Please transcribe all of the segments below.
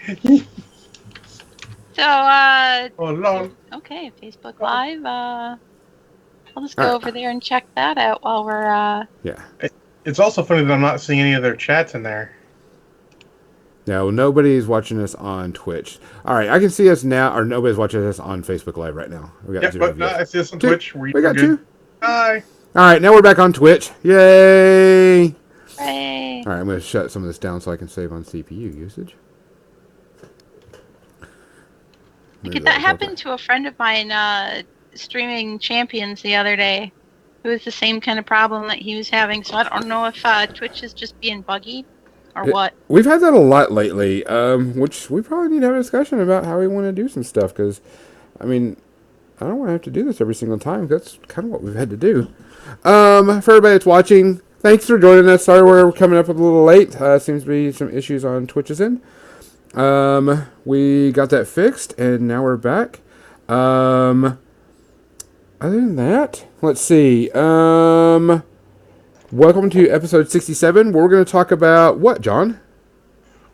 So, Oh, Lord. okay, Facebook Live. I'll just All go right. over there and check that out while we're Yeah. It's also funny that I'm not seeing any of their chats in there. No, nobody's watching us on Twitch. All right, I can see us now, or nobody's watching us on Facebook Live right now. We got Yeah, 0 but views. I see us on Two. Twitch. We We're got good. 2. Hi. All right, now we're back on Twitch. Yay! hooray. All right, I'm going to shut some of this down so I can save on CPU usage. Maybe That that'll help. happened to a friend of mine streaming Champions the other day. It was the same kind of problem that he was having. So I don't know if Twitch is just being buggy or what. We've had that a lot lately, which we probably need to have a discussion about how we want to do some stuff. Because, I mean, I don't want to have to do this every single time. That's kind of what we've had to do. For everybody that's watching, thanks for joining us. Sorry we're coming up a little late. Seems to be some issues on Twitch's end. We got that fixed, and now we're back. Other than that, let's see. Welcome to episode 67. We're going to talk about what, John?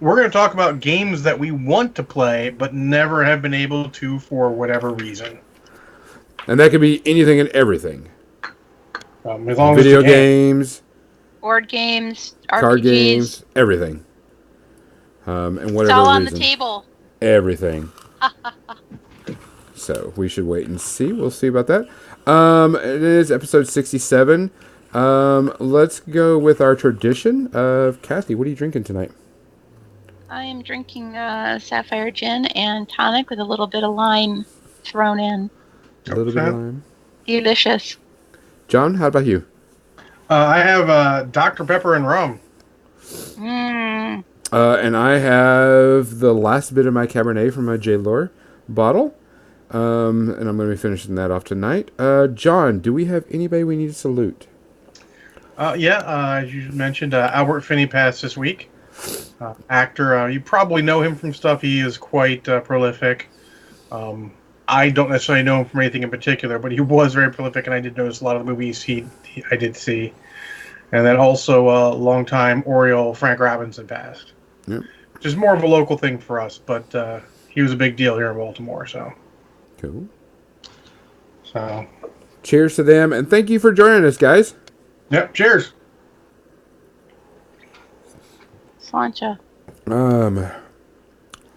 We're going to talk about games that we want to play but never have been able to for whatever reason. And that could be anything and everything. As long Video as you can. games, Board games, RPGs. card games, everything. And whatever It's all on reason. the table. Everything. So we should wait and see. We'll see about that. It is episode 67. Let's go with our tradition of Kathy. What are you drinking tonight? I am drinking Sapphire Gin and tonic with a little bit of lime thrown in. A little bit of lime. Delicious. John, how about you? I have Dr. Pepper and rum. Mmm. And I have the last bit of my Cabernet from my J. Lore bottle. And I'm going to be finishing that off tonight. John, do we have anybody we need to salute? As you mentioned, Albert Finney passed this week. Actor, you probably know him from stuff. He is quite prolific. I don't necessarily know him from anything in particular, but he was very prolific, and I did notice a lot of the movies I did see. And then also, longtime Oriole Frank Robinson passed. Yep. Which is more of a local thing for us, but he was a big deal here in Baltimore. So Cool. Cheers to them, and thank you for joining us, guys. Yep, cheers. Slancha.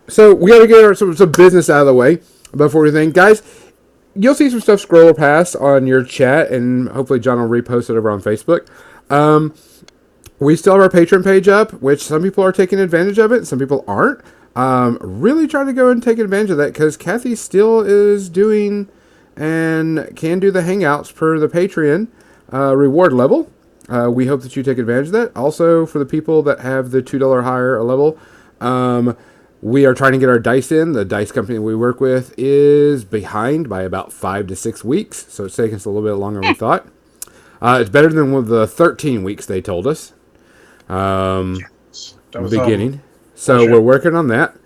So we got to get some business out of the way before we think. Guys, you'll see some stuff scroll past on your chat, and hopefully John will repost it over on Facebook. We still have our Patreon page up, which some people are taking advantage of it, and some people aren't. Really try to go and take advantage of that, because Kathy still is doing and can do the Hangouts per the Patreon reward level. We hope that you take advantage of that. Also, for the people that have the $2 higher level, we are trying to get our dice in. The dice company we work with is behind by about 5 to 6 weeks, so it's taking us a little bit longer than we thought. It's better than with the 13 weeks they told us. Beginning. So we're working on that.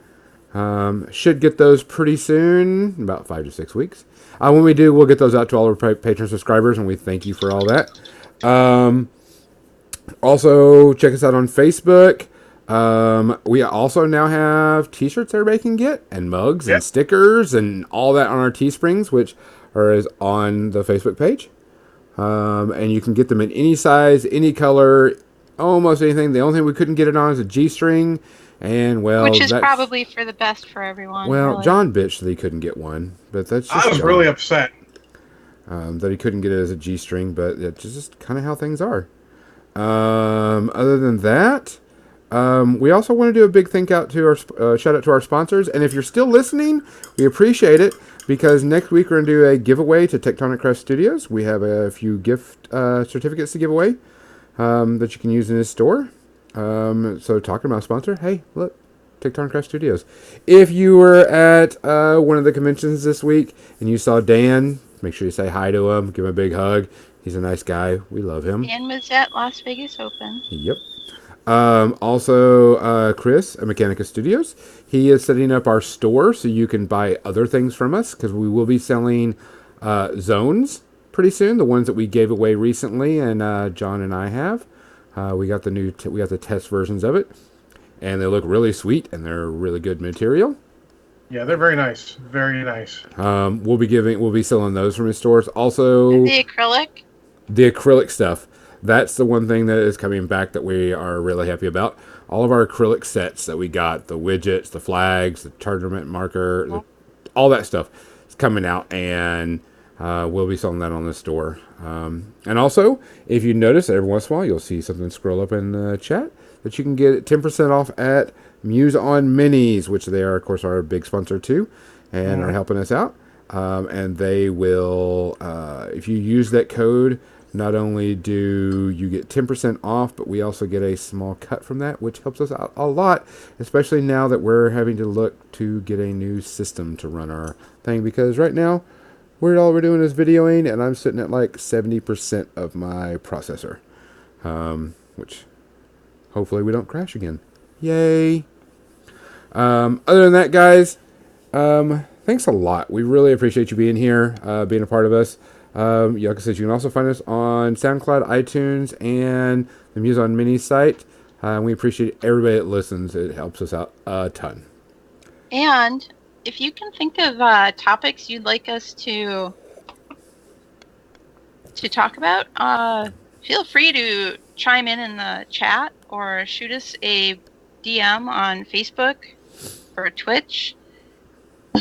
Should get those pretty soon, about 5 to 6 weeks. When we do, we'll get those out to all our Patreon subscribers, and we thank you for all that. Also, check us out on Facebook. We also now have t-shirts everybody can get, and mugs and stickers and all that on our Teesprings, which is on the Facebook page. And you can get them in any size, any color, almost anything. The only thing we couldn't get it on is a G-string, and which is probably for the best for everyone. Well, really. John bitched that he couldn't get one, but that's just I was really upset that he couldn't get it as a G-string, but it's just kind of how things are. Other than that, we also want to do a big shout out to our sponsors, and if you're still listening, we appreciate it, because next week we're going to do a giveaway to Tectonic Crest Studios. We have a few gift certificates to give away that you can use in this store. So talking about a sponsor, hey, look, Tectonic Crest Studios. If you were at one of the conventions this week and you saw Dan, make sure you say hi to him, give him a big hug. He's a nice guy. We love him. Dan was at Las Vegas Open. Yep. Also, Chris at Mechanica Studios. He is setting up our store so you can buy other things from us, because we will be selling zones pretty soon, the ones that we gave away recently, and John and I have. We got the test versions of it. and they look really sweet, and they're really good material. Yeah, they're very nice. Very nice. We'll be selling those from his stores. Also, The acrylic. the acrylic stuff. That's the one thing that is coming back that we are really happy about. All of our acrylic sets that we got, the widgets, the flags, the tournament marker, all that stuff is coming out, and we'll be selling that on the store. And also, if you notice, every once in a while, you'll see something scroll up in the chat that you can get 10% off at Muse on Minis, which they are, of course, our big sponsor too, and are helping us out. And they will, if you use that code, not only do you get 10% off, but we also get a small cut from that, which helps us out a lot, especially now that we're having to look to get a new system to run our thing. Because right now, all we're doing is videoing, and I'm sitting at like 70% of my processor, which hopefully we don't crash again. Yay! Other than that, guys, thanks a lot. We really appreciate you being here, being a part of us. Like I said, you can also find us on SoundCloud, iTunes, and the Muse on Mini site. We appreciate everybody that listens. It helps us out a ton. And if you can think of topics you'd like us to talk about, feel free to chime in the chat or shoot us a DM on Facebook or Twitch.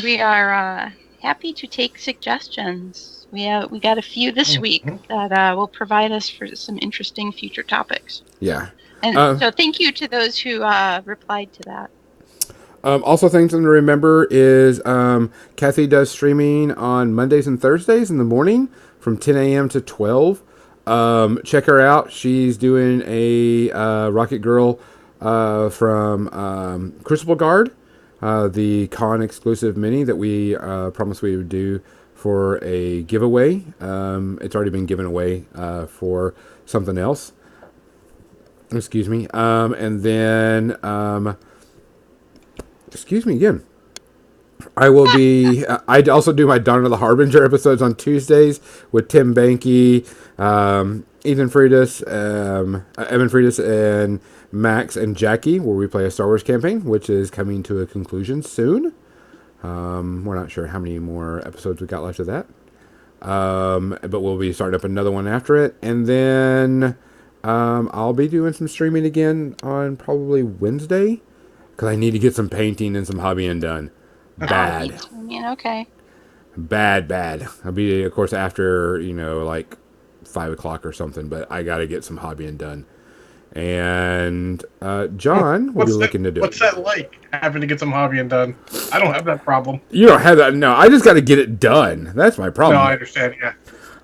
We are happy to take suggestions. We got a few this week that will provide us for some interesting future topics. Yeah. And so thank you to those who replied to that. Also, things to remember is Kathy does streaming on Mondays and Thursdays in the morning from 10 a.m. to 12. Check her out. She's doing a Rocket Girl from Crucible Guard, the con exclusive mini that we promised we would do for a giveaway. It's already been given away for something else. Excuse me. And then, excuse me again. I will be. I also do my Dawn of the Harbinger episodes on Tuesdays with Tim Banky, Ethan Friedis, Evan Friedis, and Max and Jackie, where we play a Star Wars campaign, which is coming to a conclusion soon. We're not sure how many more episodes we got left of that, but we'll be starting up another one after it, and then I'll be doing some streaming again on probably Wednesday because I need to get some painting and some hobbying done. Bad. Okay. Bad. I'll be, of course, after, like 5 o'clock or something, but I got to get some hobbying done. And John will be looking to do What's that like, having to get some hobbying done? I don't have that problem. You don't have that? No, I just got to get it done. That's my problem. No, I understand, yeah.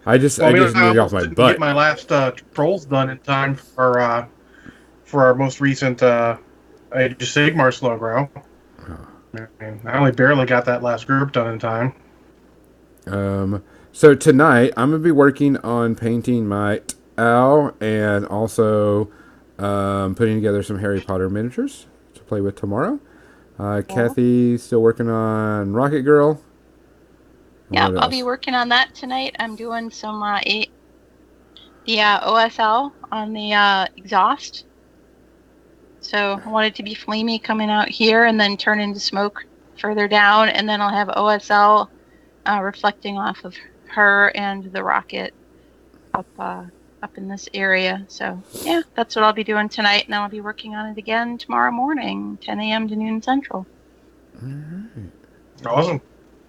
I just need it off my butt. Get my last trolls done in time for our most recent Age of Sigmar slow grow. I only barely got that last group done in time. So tonight I'm gonna be working on painting my owl and also putting together some Harry Potter miniatures to play with tomorrow. Kathy's still working on Rocket Girl. Yeah, I'll be working on that tonight. I'm doing some the OSL on the exhaust. So I want it to be flamey coming out here and then turn into smoke further down, and then I'll have OSL reflecting off of her and the rocket up in this area. So yeah, that's what I'll be doing tonight, and then I'll be working on it again tomorrow morning, 10 a.m. to noon central. All right. Awesome.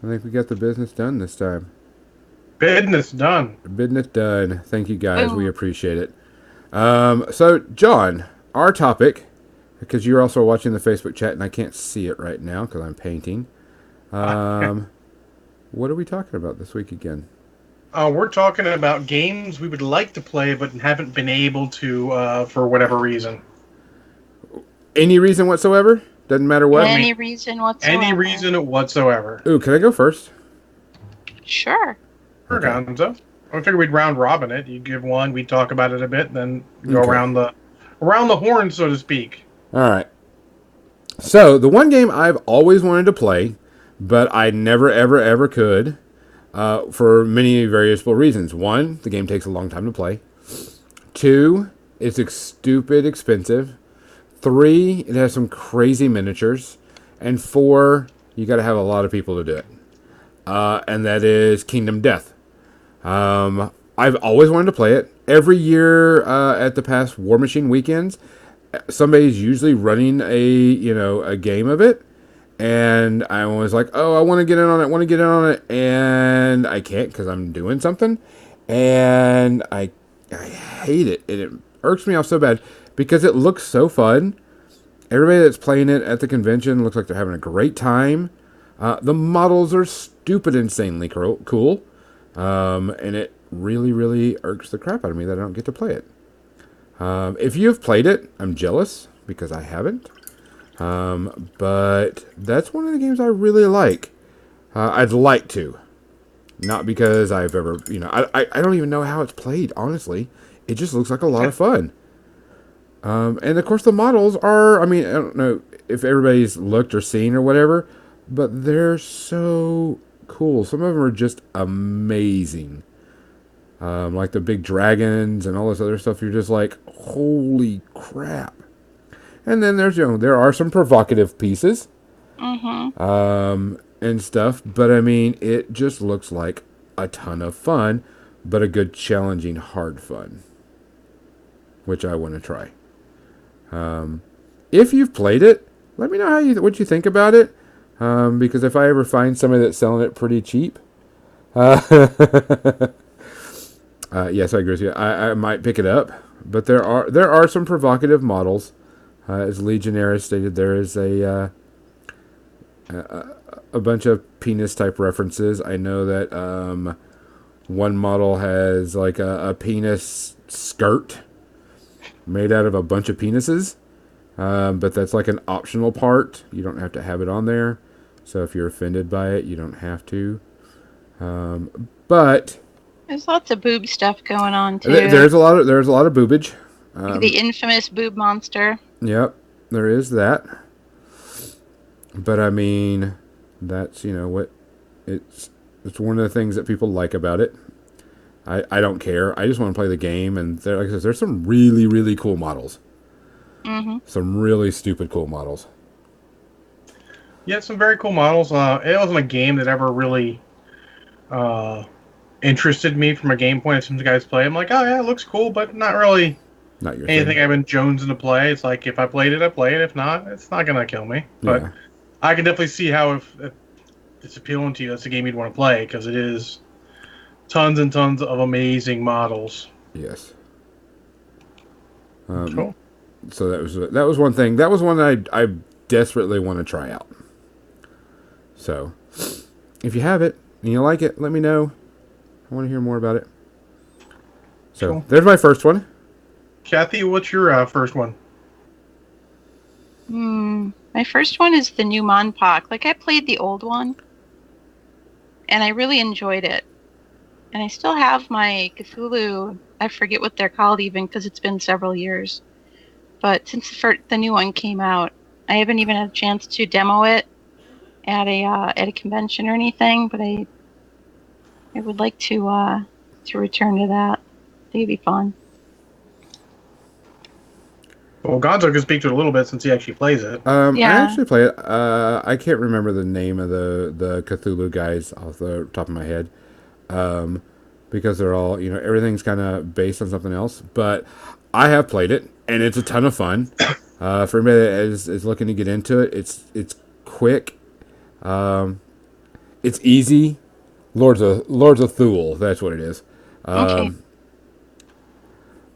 I think we got the business done this time. Business done. Business done. Thank you guys. We appreciate it. So John, our topic, because you're also watching the Facebook chat and I can't see it right now because I'm painting. What are we talking about this week again? We're talking about games we would like to play but haven't been able to for whatever reason. Any reason whatsoever? Doesn't matter what? Any reason whatsoever. Any reason whatsoever. Ooh, can I go first? Sure. Sure, Gonzo. I figured we'd round robin it. You give one, we talk about it a bit, then go around the horn, so to speak. All right. So the one game I've always wanted to play, but I never, ever, ever could, for many various reasons. One, the game takes a long time to play. Two, it's stupid expensive. 3, it has some crazy miniatures. And 4, you got to have a lot of people to do it. And that is Kingdom Death. I've always wanted to play it. Every year at the past War Machine weekends, somebody's usually running a game of it. And I'm always like, oh, I want to get in on it, and I can't because I'm doing something, and I hate it, and it irks me off so bad because it looks so fun. Everybody that's playing it at the convention looks like they're having a great time. The models are stupid, insanely cool, and it really, really irks the crap out of me that I don't get to play it. If you've played it, I'm jealous because I haven't. But that's one of the games I really like. I'd like to. Not because I've ever, I don't even know how it's played, honestly. It just looks like a lot of fun. And of course the models are, I don't know if everybody's looked or seen or whatever, but they're so cool. Some of them are just amazing. Like the big dragons and all this other stuff. You're just like, holy crap. And then there are some provocative pieces, and stuff. But it just looks like a ton of fun, but a good, challenging, hard fun, which I want to try. If you've played it, let me know what you think about it. Because if I ever find somebody that's selling it pretty cheap, yes, I agree with you. I might pick it up. But there are some provocative models. As Legionnaire stated, there is a bunch of penis type references. I know that one model has like a penis skirt made out of a bunch of penises, but that's like an optional part. You don't have to have it on there. So if you're offended by it, you don't have to. But there's lots of boob stuff going on too. There's a lot of boobage. Like the infamous boob monster. Yep, there is that. But that's what it's one of the things that people like about it. I don't care. I just want to play the game, and like I said, there's some really, really cool models. Some really stupid cool models. Yeah, some very cool models. It wasn't a game that ever really interested me from a game point. As soon as guys play, I'm like, oh yeah, it looks cool, but not really. Not your anything thing. I've been jonesing to play. It's like if I played it, I play it. If not, it's not gonna kill me. But Yeah. I can definitely see how if it's appealing to you, that's a game you'd want to play because it is tons and tons of amazing models. Yes. Cool. So that was one thing. That was one that I desperately want to try out. So, if you have it and you like it, let me know. I want to hear more about it. So Cool. There's my first one. Kathy, what's your first one? My first one is the new Monpok. Like, I played the old one, and I really enjoyed it. And I still have my Cthulhu. I forget what they're called even because it's been several years. But since the new one came out, I haven't even had a chance to demo it at a convention or anything. But I would like to return to that. I think it'd be fun. Well, Gonzo can speak to it a little bit since he actually plays it. I Yeah. actually play it. I can't remember the name of the Cthulhu guys off the top of my head, because they're all everything's kind of based on something else. But I have played it, and it's a ton of fun. For anybody that is looking to get into it, it's quick, it's easy. Lords of Thule, that's what it is. Okay.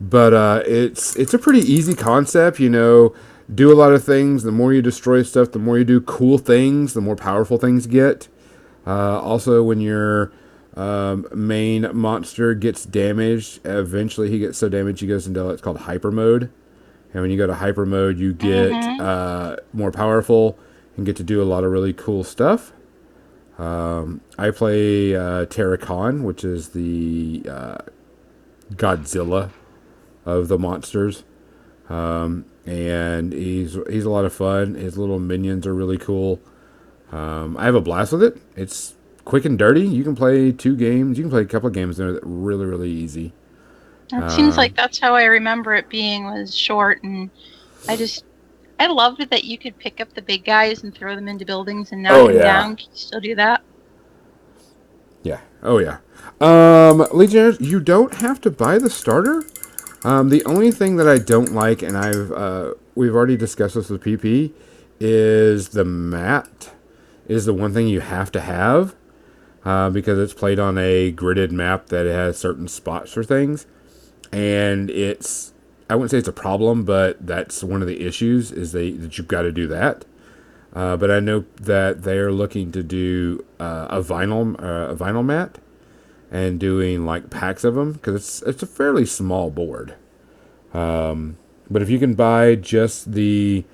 But it's a pretty easy concept, do a lot of things. The more you destroy stuff, the more you do cool things, the more powerful things get. Also, when your main monster gets damaged, eventually he gets so damaged he goes into what's called hyper mode. And when you go to hyper mode, you get more powerful and get to do a lot of really cool stuff. I play Terracon, which is the Godzilla of the monsters, and he's a lot of fun. His little minions are really cool. I have a blast with it. It's quick and dirty. You can play 2 games. You can play a couple of games there that are really, really easy. It seems like that's how I remember it being, was short, and I just I loved that you could pick up the big guys and throw them into buildings and knock Oh, them yeah. down. Can you still do that? Yeah. Oh, yeah. Legionnaires, you don't have to buy the starter. The only thing that I don't like, and we've already discussed this with PP, is the mat is the one thing you have to have because it's played on a gridded map that has certain spots for things, and I wouldn't say it's a problem, but that's one of the issues is that you've got to do that. But I know that they're looking to do a vinyl mat and doing like packs of them because it's a fairly small board. But if you can buy just the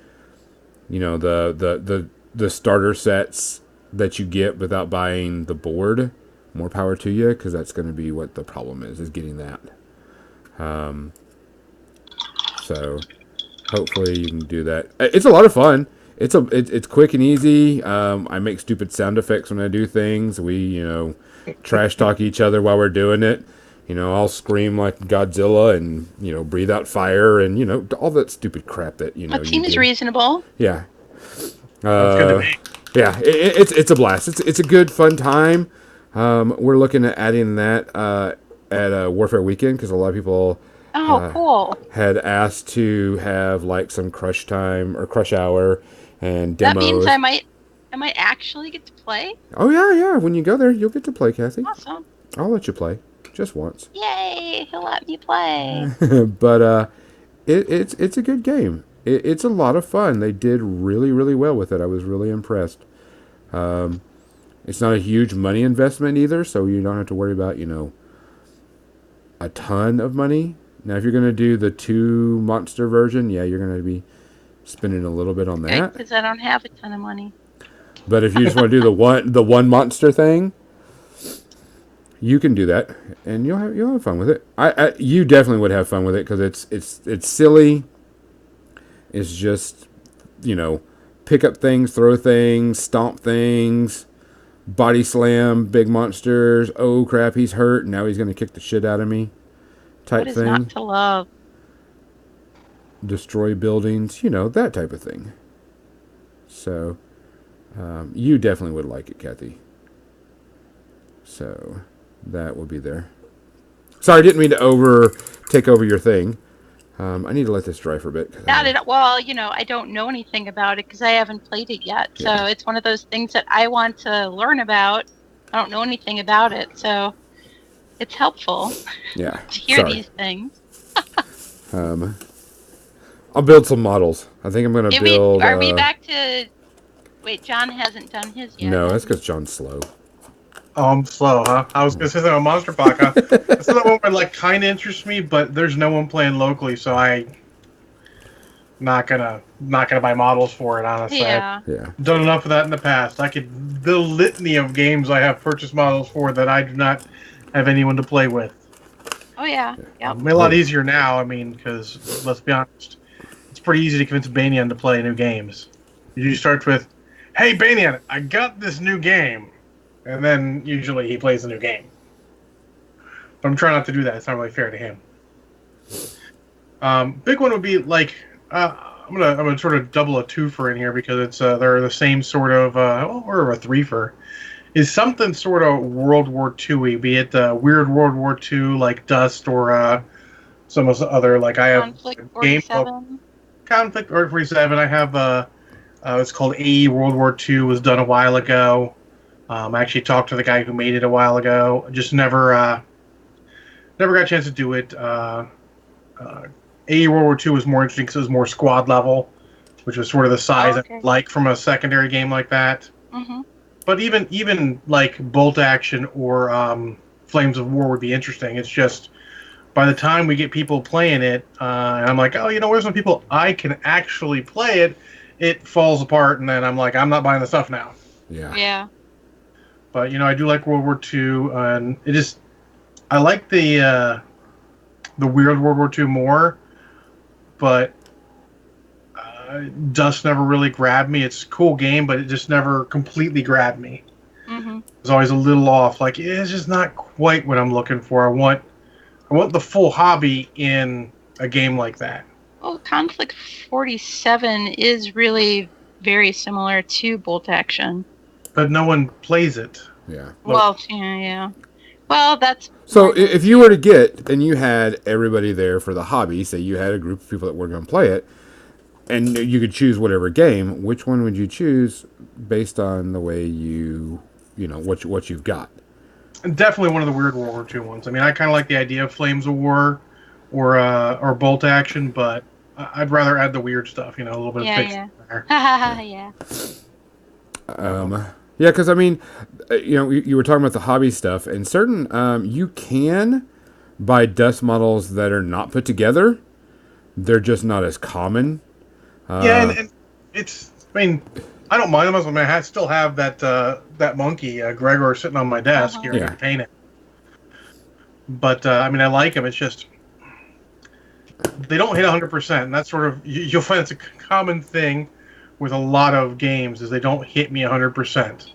starter sets that you get without buying the board, more power to you because that's going to be what the problem is getting that. So hopefully you can do that. It's a lot of fun. It's quick and easy. I make stupid sound effects when I do things. We trash talk each other while we're doing it. I'll scream like Godzilla and breathe out fire and all that stupid crap that That seems reasonable. Yeah. That's good to me. Yeah, it's a blast. It's a good fun time. We're looking at adding that at Warfare Weekend because a lot of people Cool. had asked to have like some crush time or crush hour and demos. That means I might actually get to play. Oh yeah. When you go there, you'll get to play, Kathy. Awesome. I'll let you play just once. Yay! He'll let me play. But it's a good game. It's a lot of fun. They did really, really well with it. I was really impressed. It's not a huge money investment either, so you don't have to worry about, a ton of money. Now, if you're going to do the 2 monster version, yeah, you're going to be spending a little bit on that. Because I don't have a ton of money. But if you just want to do the one monster thing, you can do that, and you'll have fun with it. You definitely would have fun with it because it's silly. It's just, pick up things, throw things, stomp things, body slam big monsters. Oh crap, he's hurt. Now he's gonna kick the shit out of me. Type What is thing. not to love? Destroy buildings. That type of thing. So, you definitely would like it, Kathy. So, that will be there. Sorry, I didn't mean to take over your thing. I need to let this dry for a bit. Well, I don't know anything about it because I haven't played it yet. So it's one of those things that I want to learn about. I don't know anything about it, so it's helpful Yeah. to hear these things. I'll build some models. I think I'm going to build... Are we back to... Wait, John hasn't done his yet. No, that's because John's slow. Oh, I'm slow, huh? I was gonna say something on Monster Pack. That's another one that kind of interests me, but there's no one playing locally, so I not gonna buy models for it. Honestly, Yeah. I've done enough of that in the past. The litany of games I have purchased models for that I do not have anyone to play with. Oh yeah. Yep. A lot easier now. I mean, because let's be honest, it's pretty easy to convince Banyan to play new games. You start with, "Hey Banyan, I got this new game." And then usually he plays a new game. But I'm trying not to do that. It's not really fair to him. Big one would be like I'm gonna sort of double a twofer in here because it's they're the same sort of or a threefer. Is something sort of World War II-y, be it weird World War II like Dust or some of the other like I have Conflict game 47. Conflict 47. I have it's called AE World War II. Was done a while ago. I actually talked to the guy who made it a while ago. Just never got a chance to do it. AE World War II was more interesting because it was more squad level, which was sort of the size I'd like from a secondary game like that. Mm-hmm. But even like Bolt Action or Flames of War would be interesting. It's just by the time we get people playing it, and I'm like, oh, where's some people I can actually play it? It falls apart, and then I'm like, I'm not buying the stuff now. Yeah. Yeah. But I do like World War II, and I like the weird World War II more, but Dust never really grabbed me. It's a cool game, but it just never completely grabbed me. Mm-hmm. It's always a little off. Like it's just not quite what I'm looking for. I want the full hobby in a game like that. Well, Conflict 47 is really very similar to Bolt Action. But no one plays it. Yeah. Well, yeah. Well, that's So more if you were to get, and you had everybody there for the hobby, say you had a group of people that were going to play it, and you could choose whatever game, which one would you choose based on the way what you've got? Definitely one of the weird World War II ones. I mean, I kind of like the idea of Flames of War or Bolt Action, but I'd rather add the weird stuff. A little bit of fiction there. yeah. Yeah, because I mean, you were talking about the hobby stuff, and certain you can buy dust models that are not put together. They're just not as common. Yeah, and it's. I mean, I don't mind them. I mean, I still have that monkey Gregor sitting on my desk here. Yeah. I can paint it. But I mean, I like them. It's just they don't hit 100%. And that's sort of you'll find it's a common thing with a lot of games is they don't hit me 100%.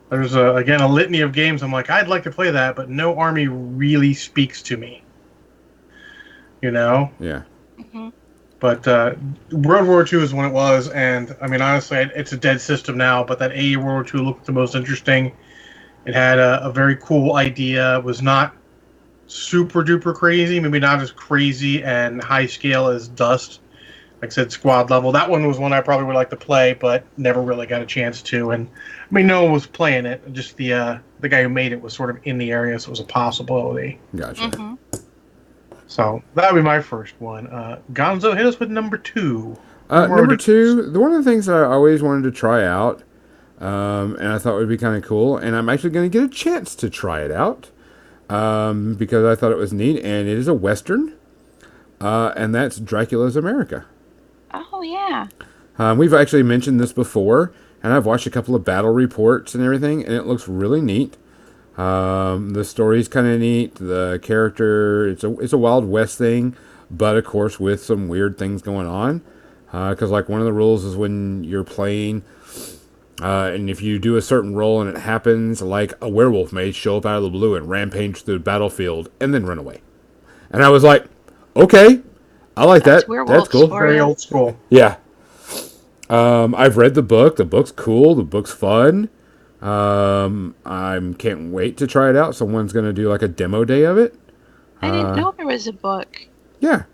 There's again a litany of games. I'm like, I'd like to play that, but no army really speaks to me. Yeah. Mm-hmm. But World War II is when it was, and I mean honestly, it's a dead system now. But that AE World War II looked the most interesting. It had a very cool idea. It was not super duper crazy, maybe not as crazy and high scale as Dust. Like I said, squad level. That one was one I probably would like to play, but never really got a chance to. And I mean, no one was playing it. Just the guy who made it was sort of in the area, so it was a possibility. Gotcha. Mm-hmm. So that would be my first one. Gonzo, hit us with number 2. Number 2, one of the things that I always wanted to try out, and I thought would be kind of cool, and I'm actually going to get a chance to try it out, because I thought it was neat, and it is a Western, and that's Dracula's America. Oh, yeah. We've actually mentioned this before, and I've watched a couple of battle reports and everything, and it looks really neat. The story's kind of neat. The character, it's a Wild West thing, but of course with some weird things going on. Because like one of the rules is when you're playing, and if you do a certain role and it happens, like a werewolf may show up out of the blue and rampage through the battlefield and then run away. And I was like, okay, I like That's that. werewolves That's cool. for Very you. old school. Yeah. I've read the book. The book's cool. The book's fun. I can't wait to try it out. Someone's going to do like a demo day of it. I didn't know there was a book. Yeah.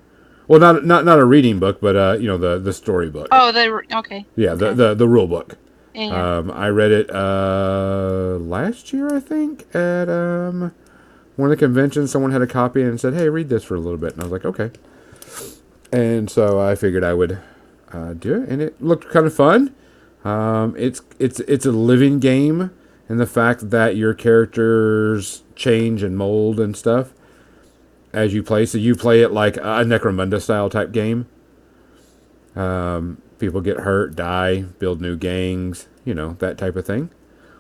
Well, not a reading book, but the story book. Oh, okay. Yeah, Okay. the rule book. Yeah. I read it last year, I think, at one of the conventions. Someone had a copy and said, "Hey, read this for a little bit," and I was like, "Okay." And so I figured I would do it, and it looked kind of fun. It's a living game, in the fact that your characters change and mold and stuff as you play. So you play it like a Necromunda style type game. People get hurt, die, build new gangs, that type of thing,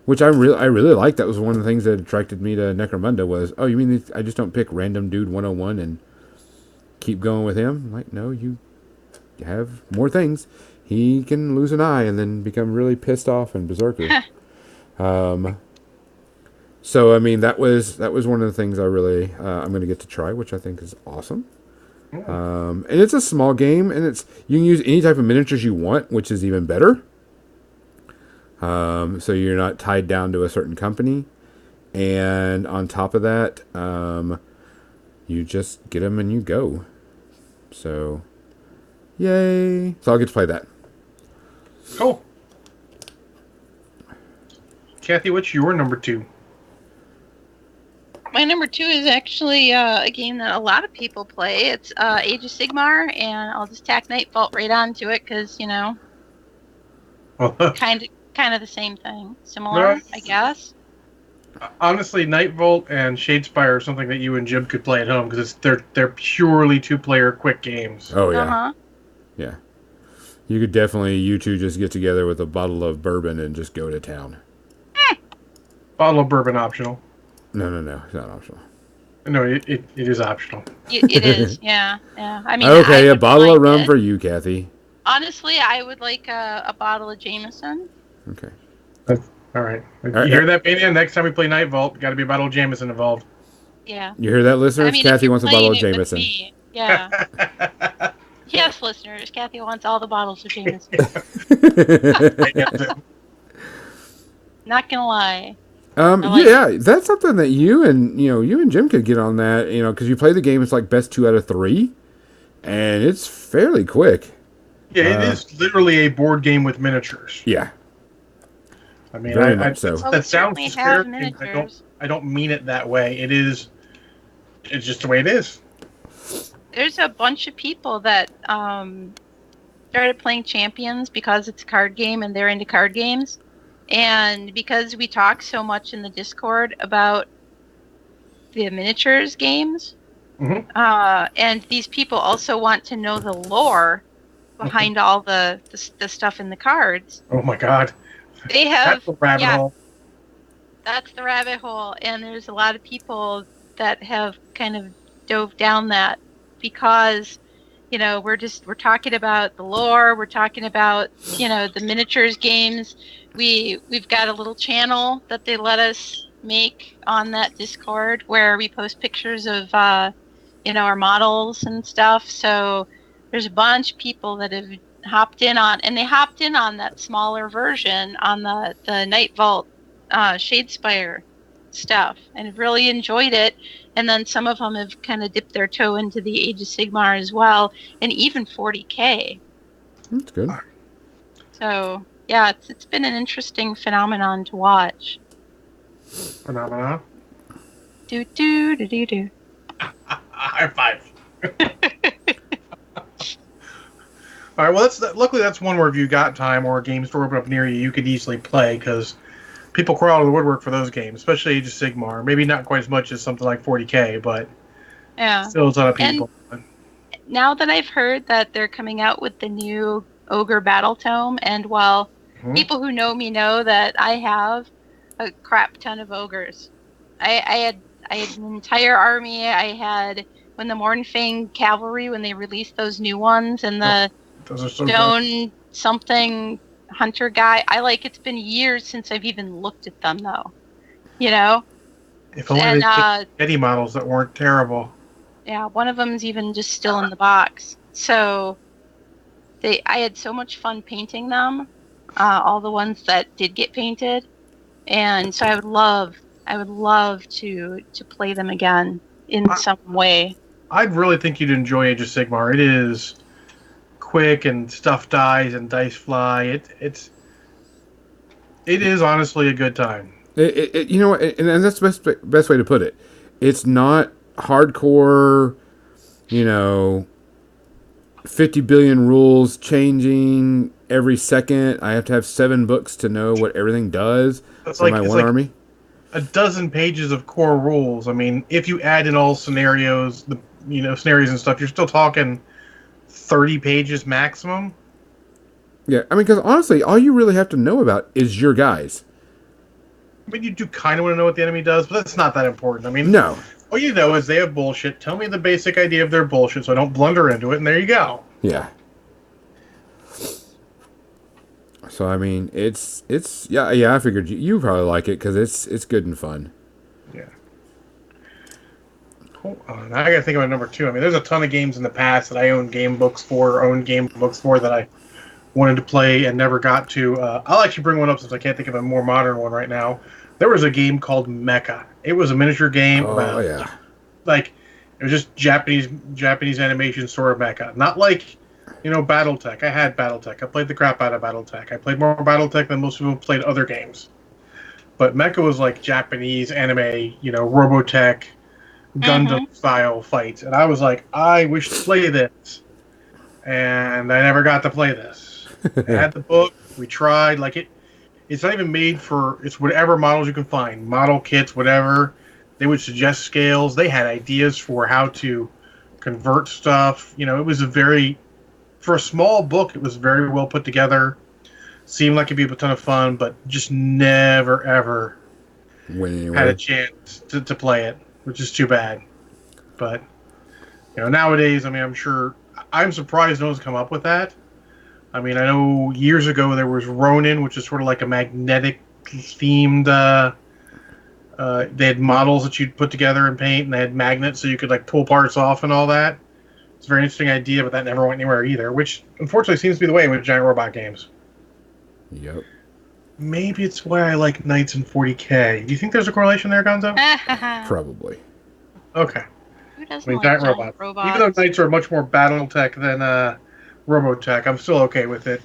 which I really like. That was one of the things that attracted me to Necromunda was, oh, you mean I just don't pick random dude 101 and keep going with him? I'm like, no, you have more things. He can lose an eye and then become really pissed off and berserker. So I mean that was one of the things I really I'm going to get to try, which I think is awesome. And it's a small game, and you can use any type of miniatures you want, which is even better. So you're not tied down to a certain company, and on top of that, you just get them and you go. So, yay! So I'll get to play that. Cool. Kathy, what's your number 2? My number 2 is actually a game that a lot of people play. It's Age of Sigmar, and I'll just tack Nightvault right onto it because kind of the same thing, similar, No. I guess. Honestly, Nightvault and Shadespire are something that you and Jib could play at home because they're purely 2-player quick games. Oh yeah, Uh-huh. yeah. You could definitely, you two just get together with a bottle of bourbon and just go to town. Bottle of bourbon optional. No, it's not optional. No, it is optional. It is, yeah. I mean, Okay, I a would bottle like of rum it. for you, Kathy. Honestly, I would like a bottle of Jameson. Okay. All right. You right. hear that, Bania? Next time we play Nightvault, got to be a bottle of Jameson involved. Yeah. You hear that, listeners? I mean, if Kathy you're wants a bottle of playing it with Jameson. me, yeah. Yes, listeners, Kathy wants all the bottles of Jameson. I get it. Not gonna lie. I like Yeah, that's something that you and Jim could get on that, because you play the game. It's like best 2 out of 3, and it's fairly quick. Yeah, it is literally a board game with miniatures. Yeah, I mean, very much so. Well, we that sounds certainly have disparaging. miniatures. I don't mean it that way. It's just the way it is. There's a bunch of people that started playing Champions because it's a card game and they're into card games. And because we talk so much in the Discord about the miniatures games, and these people also want to know the lore behind all the stuff in the cards. Oh my god. They have That's a rabbit hole. That's the rabbit hole, and there's a lot of people that have kind of dove down that because we're talking about the lore, we're talking about the miniatures games. We've got a little channel that they let us make on that Discord where we post pictures of our models and stuff. So there's a bunch of people that have hopped in on that smaller version on the Night Vault Shadespire stuff and have really enjoyed it. And then some of them have kind of dipped their toe into the Age of Sigmar as well, and even 40K. That's good. So yeah, it's been an interesting phenomenon to watch. Phenomena. Do do do do do. High five. All right. Well, luckily that's one where if you got time or a game store open up near you, you could easily play because people crawl out of the woodwork for those games, especially Age of Sigmar. Maybe not quite as much as something like 40K, but Yeah. still a ton of people. And now that I've heard that they're coming out with the new Ogre Battle Tome, and people who know me know that I have a crap ton of ogres. I had an entire army. I had when the Mornfang Cavalry, when they released those new ones, and the Those are so good. Stone something hunter guy. It's been years since I've even looked at them though. If only And they took Eddie models that weren't terrible. yeah, one of them's even just still in the box. So I had so much fun painting them, all the ones that did get painted, and so I would love to play them again in some way. I'd really think you'd enjoy Age of Sigmar. It is quick and stuff dies and dice fly. It is honestly a good time. And that's the best way to put it. It's not hardcore, 50 billion rules changing every second. I have to have 7 books to know what everything does for my one army. A dozen pages of core rules. I mean, if you add in all scenarios, scenarios and stuff, you're still talking 30 pages maximum. Yeah, I mean, because honestly, all you really have to know about is your guys. I mean, you do kind of want to know what the enemy does, but that's not that important. I mean, No. all you know is they have bullshit. Tell me the basic idea of their bullshit so I don't blunder into it, and there you go. Yeah. So I mean, it's I figured you probably like it because it's good and fun. Yeah. Cool. Now I gotta think about number 2. I mean, there's a ton of games in the past that I owned game books for that I wanted to play and never got to. I'll actually bring one up since I can't think of a more modern one right now. There was a game called Mecha. It was a miniature game about yeah. it was just Japanese animation sort of mecha. Not like, Battletech. I had Battletech. I played the crap out of Battletech. I played more Battletech than most people played other games. But Mecha was like Japanese anime, Robotech, Gundam style fights. And I was like, I wish to play this. And I never got to play this. I had the book. We tried. It's not even made for, it's whatever models you can find. Model kits, whatever. They would suggest scales. They had ideas for how to convert stuff. It was for a small book, it was very well put together. Seemed like it'd be a ton of fun, but just never, ever had a chance to play it, which is too bad. But, nowadays, I mean, I'm surprised no one's come up with that. I mean, I know years ago there was Ronin, which is sort of like a magnetic themed, they had models that you'd put together and paint, and they had magnets so you could pull parts off and all that. It's a very interesting idea, but that never went anywhere either, which unfortunately seems to be the way with giant robot games. Yep. Maybe it's why I like Knights and 40K. Do you think there's a correlation there, Gonzo? Probably. Okay. Who doesn't I mean, like giant giant robots. Even though Knights are much more BattleTech than Robotech, I'm still okay with it.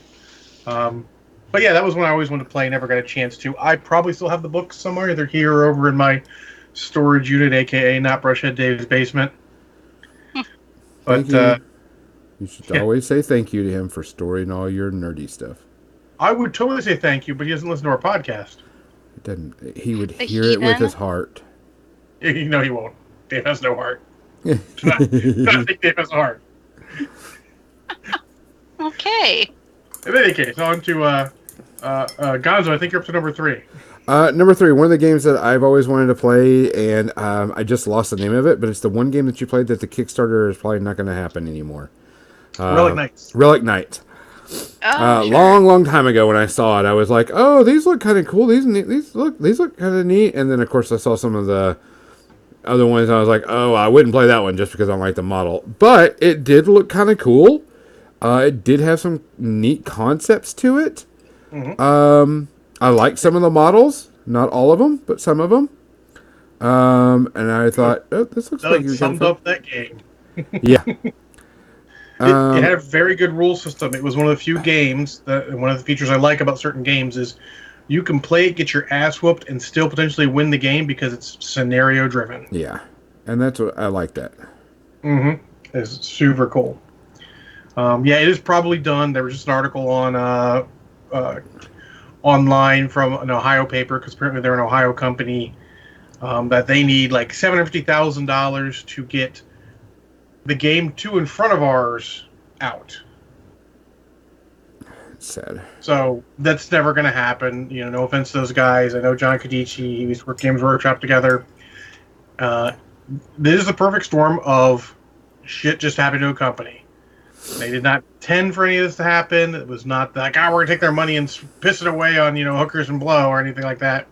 But yeah, that was one I always wanted to play, never got a chance to. I probably still have the books somewhere, either here or over in my storage unit, aka not Brushhead Dave's basement. But Thank you. You should always say thank you to him for storing all your nerdy stuff. I would totally say thank you, but he doesn't listen to our podcast. It doesn't. He would The hear it with heathen? his heart. You know he won't. Dave has no heart. I think Dave has a heart. Okay. In any case, on to Gonzo. I think you're up to number 3. Number 3, one of the games that I've always wanted to play, and I just lost the name of it, but it's the one game that you played that the Kickstarter is probably not going to happen anymore. Relic Knights. Relic Knight. Oh, sure. Long time ago when I saw it, I was like, "Oh, these look kind of cool. These look kind of neat." And then, of course, I saw some of the other ones, and I was like, "Oh, I wouldn't play that one just because I don't like the model." But it did look kind of cool. It did have some neat concepts to it. Mm-hmm. I like some of the models, not all of them, but some of them. And I thought, oh, this looks like Doug summed up that game. Yeah. It had a very good rule system. It was one of the few games that one of the features I like about certain games is you can play it, get your ass whooped, and still potentially win the game because it's scenario driven. Yeah, and that's what I like that. Mm-hmm. It's super cool. Yeah, it is probably done. There was just an article on online from an Ohio paper, because apparently they're an Ohio company, that they need like $750,000 to get the game 2 in front of ours out. It's sad. So that's never going to happen. You know, no offense to those guys. I know John Kadichi. He used to work Games Workshop together. This is the perfect storm of shit just happened to a company. They did not intend for any of this to happen. It was not like, we're going to take their money and piss it away on, hookers and blow or anything like that.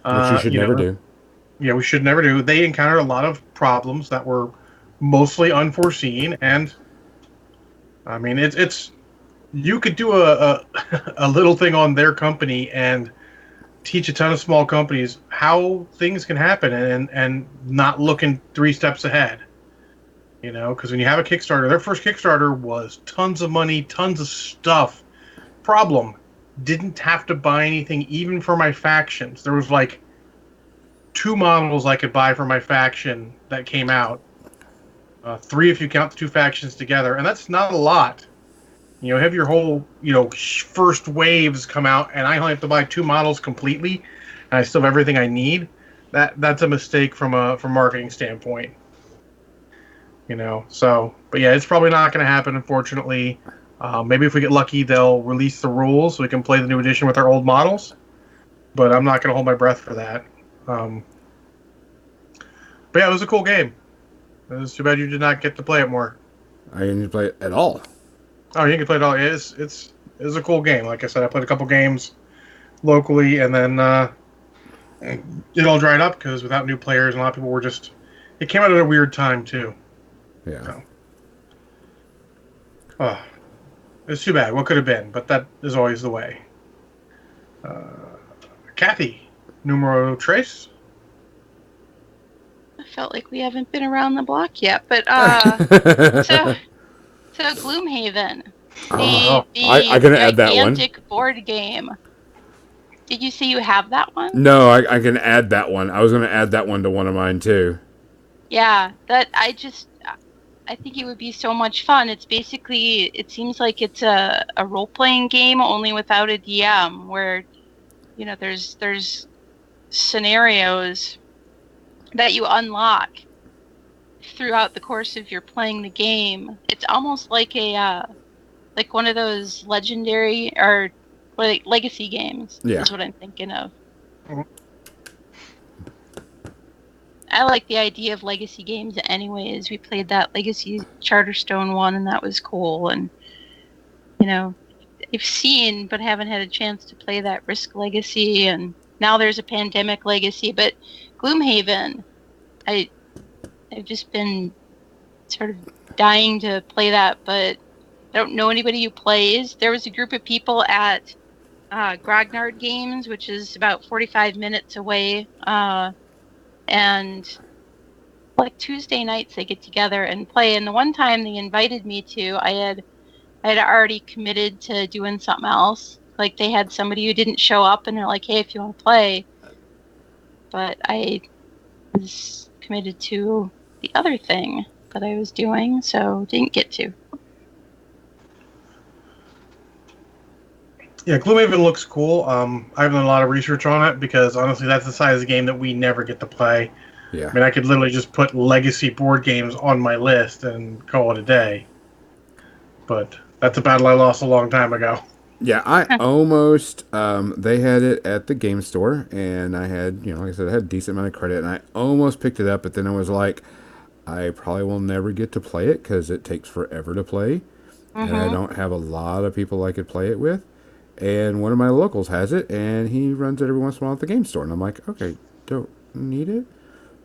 Which you should never do. Yeah, we should never do. They encountered a lot of problems that were mostly unforeseen, and I mean, it's you could do a little thing on their company and teach a ton of small companies how things can happen and not looking 3 steps ahead. Because when you have a Kickstarter, their first Kickstarter was tons of money, tons of stuff. Problem, didn't have to buy anything even for my factions. There was like 2 models I could buy for my faction that came out. 3 if you count the 2 factions together, and that's not a lot. Have your whole, first waves come out, and I only have to buy 2 models completely, and I still have everything I need. That's a mistake from a marketing standpoint. So, but yeah, it's probably not going to happen, unfortunately. Maybe if we get lucky, they'll release the rules so we can play the new edition with our old models. But I'm not going to hold my breath for that. But yeah, it was a cool game. It was too bad you did not get to play it more. I didn't play it at all. Oh, you can play it all. It's a cool game. Like I said, I played a couple games locally, and then it all dried up because without new players, a lot of people were just. It came out at a weird time too. Yeah. So. Oh, it's too bad. What could have been, but that is always the way. Kathy, numero tres. I felt like we haven't been around the block yet, but so Gloomhaven, I can add that one. gigantic board game. Did you say you have that one? No, I can add that one. I was going to add that one to one of mine too. Yeah, I think it would be so much fun. It's basically, it seems like it's a role-playing game only without a DM, where there's scenarios that you unlock throughout the course of your playing the game. It's almost like like one of those legendary or like legacy games. Yeah. Is what I'm thinking of. Mhm. I like the idea of legacy games anyways. We played that Legacy Charterstone one, and that was cool. And I've seen but haven't had a chance to play that Risk Legacy, and now there's a Pandemic Legacy. But Gloomhaven, I've just been sort of dying to play that, but I don't know anybody who plays. There was a group of people at Grognard Games, which is about 45 minutes away, and like Tuesday nights they get together and play. And the one time they invited me to, I had already committed to doing something else. Like they had somebody who didn't show up, and they're like, "Hey, if you want to play," but I was committed to the other thing that I was doing, so didn't get to. Yeah, Gloomhaven looks cool. I've done a lot of research on it because honestly, that's the size of game that we never get to play. Yeah. I mean, I could literally just put legacy board games on my list and call it a day. But that's a battle I lost a long time ago. Yeah, I almost, they had it at the game store, and I had, like I said, I had a decent amount of credit, and I almost picked it up, but then I was like, I probably will never get to play it because it takes forever to play, and I don't have a lot of people I could play it with. And one of my locals has it, and he runs it every once in a while at the game store, and I'm like, okay, don't need it.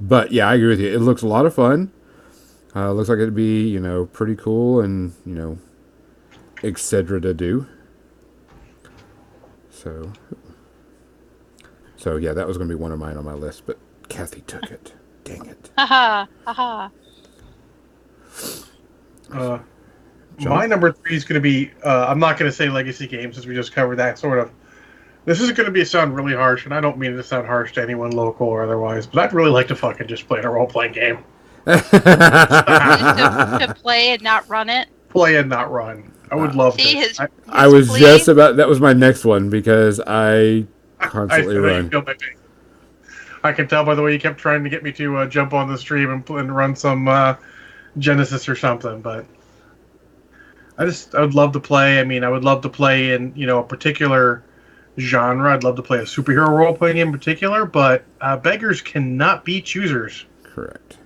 But yeah, I agree with you. It looks a lot of fun. Looks like it'd be, pretty cool and, etc. to do. So yeah, that was going to be one of mine on my list, but Kathy took it. Dang it. Haha, haha. My number 3 is going to be, I'm not going to say legacy games since we just covered that sort of. This is going to sound really harsh, and I don't mean it to sound harsh to anyone local or otherwise, but I'd really like to fucking just play a role-playing game. to play and not run it. Play and not run. I would love to. I was just about, that was my next one, because I constantly run. I can tell by the way you kept trying to get me to jump on the stream and run some Genesis or something, but I would love to play. I mean, I would love to play in, a particular genre. I'd love to play a superhero role-playing game in particular, but beggars cannot be choosers. Correct.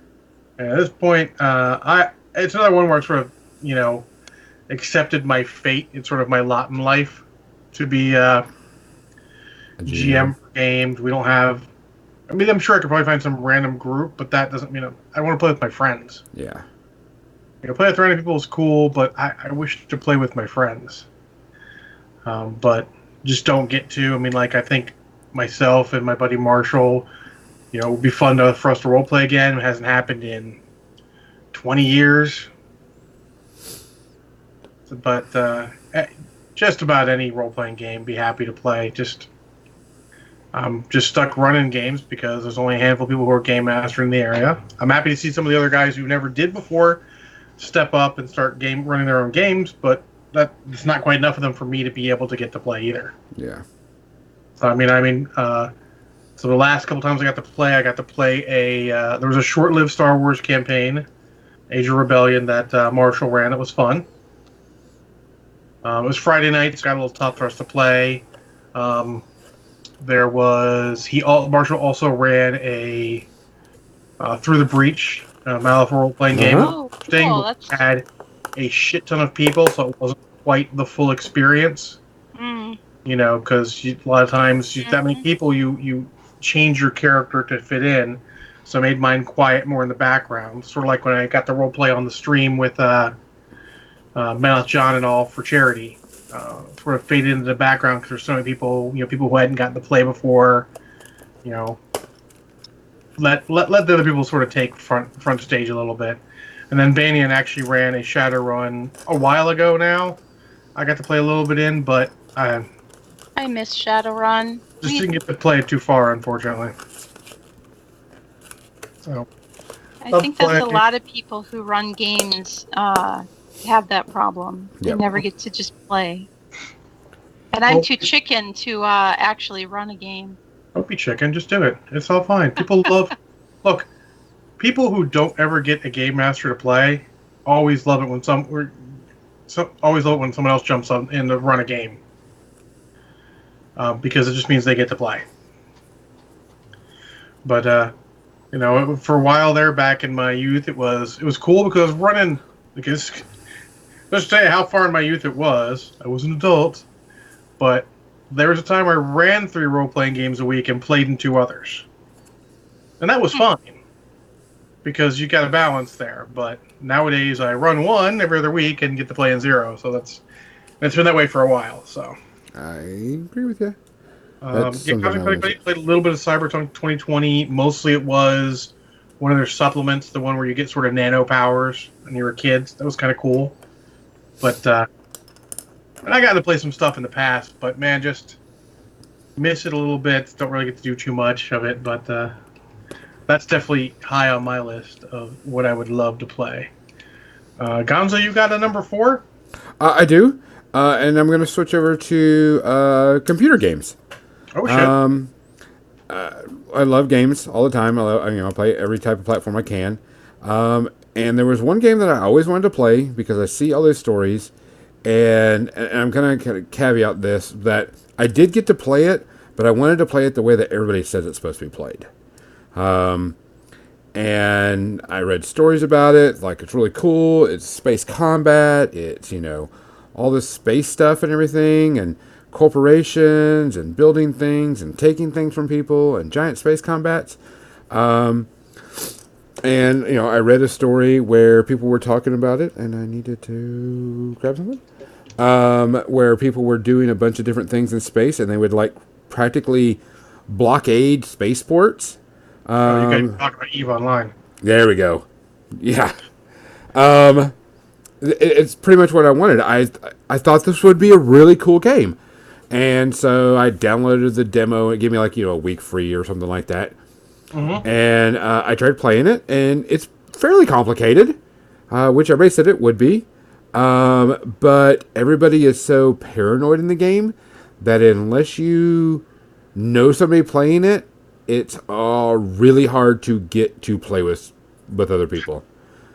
And at this point, it's another one where I sort of, accepted my fate. It's sort of my lot in life to be GM for games. We don't have. I mean, I'm sure I could probably find some random group, but that doesn't mean I want to play with my friends. Yeah. Play with random people is cool, but I wish to play with my friends. But just don't get to. I mean, I think myself and my buddy Marshall, it would be fun for us to roleplay again. It hasn't happened in 20 years. But just about any role-playing game, be happy to play. I'm just stuck running games because there's only a handful of people who are game master in the area. I'm happy to see some of the other guys who never did before step up and start running their own games, but it's not quite enough of them for me to be able to get to play either. Yeah. So so the last couple times I got to play there was a short-lived Star Wars campaign, Age of Rebellion, that Marshall ran. It was fun. It was Friday night. It's got a little tough for us to play. Marshall also ran a Through the Breach, Malifaux role-playing game. Oh, cool. Had a shit ton of people, so it wasn't quite the full experience. Because a lot of times that many people, you change your character to fit in. So I made mine quiet, more in the background. Sort of like when I got the roleplay on the stream with Mouth John and all for charity. Sort of faded into the background because there's so many people, people who hadn't gotten to play before. Let the other people sort of take front stage a little bit. And then Banyan actually ran a Shadowrun a while ago now. I got to play a little bit in, but I miss Shadowrun. Just didn't get to play it too far, unfortunately. So I think that's a lot of people who run games have that problem. They never get to just play. And I'm too chicken to actually run a game. Don't be chicken, just do it. It's all fine. People look, people who don't ever get a game master to play always love it when someone else jumps in to run a game. Because it just means they get to play. But for a while there, back in my youth, it was cool because running. Because let's tell you how far in my youth it was. I was an adult, but there was a time I ran 3 role-playing games a week and played in 2 others, and that was fine. because you got a balance there. But nowadays, I run one every other week and get to play in zero. So it's been that way for a while. So I agree with you. yeah, something Cosmic I Buddy was- Buddy played a little bit of Cyberpunk 2020. Mostly it was one of their supplements, the one where you get sort of nano powers when you were kids. That was kind of cool. But and I got to play some stuff in the past, but man, just miss it a little bit. Don't really get to do too much of it, but that's definitely high on my list of what I would love to play. Gonzo, you got a number 4? I do, and I'm going to switch over to computer games. Oh shit! I love games all the time. I play every type of platform I can. And there was one game that I always wanted to play because I see all those stories, and I'm going to kind of caveat this that I did get to play it, but I wanted to play it the way that everybody says it's supposed to be played. And I read stories about it, like it's really cool. It's space combat. It's all this space stuff and everything, and corporations and building things and taking things from people and giant space combats. And I read a story where people were talking about it, and I needed to grab something. Where people were doing a bunch of different things in space, and they would practically blockade spaceports. You guys talk about EVE Online. There we go. Yeah. It's pretty much what I wanted. I thought this would be a really cool game. And so I downloaded the demo. It gave me a week free or something like that. Mm-hmm. And I tried playing it, and it's fairly complicated, which everybody said it would be. But everybody is so paranoid in the game that unless you know somebody playing it, it's really hard to get to play with other people.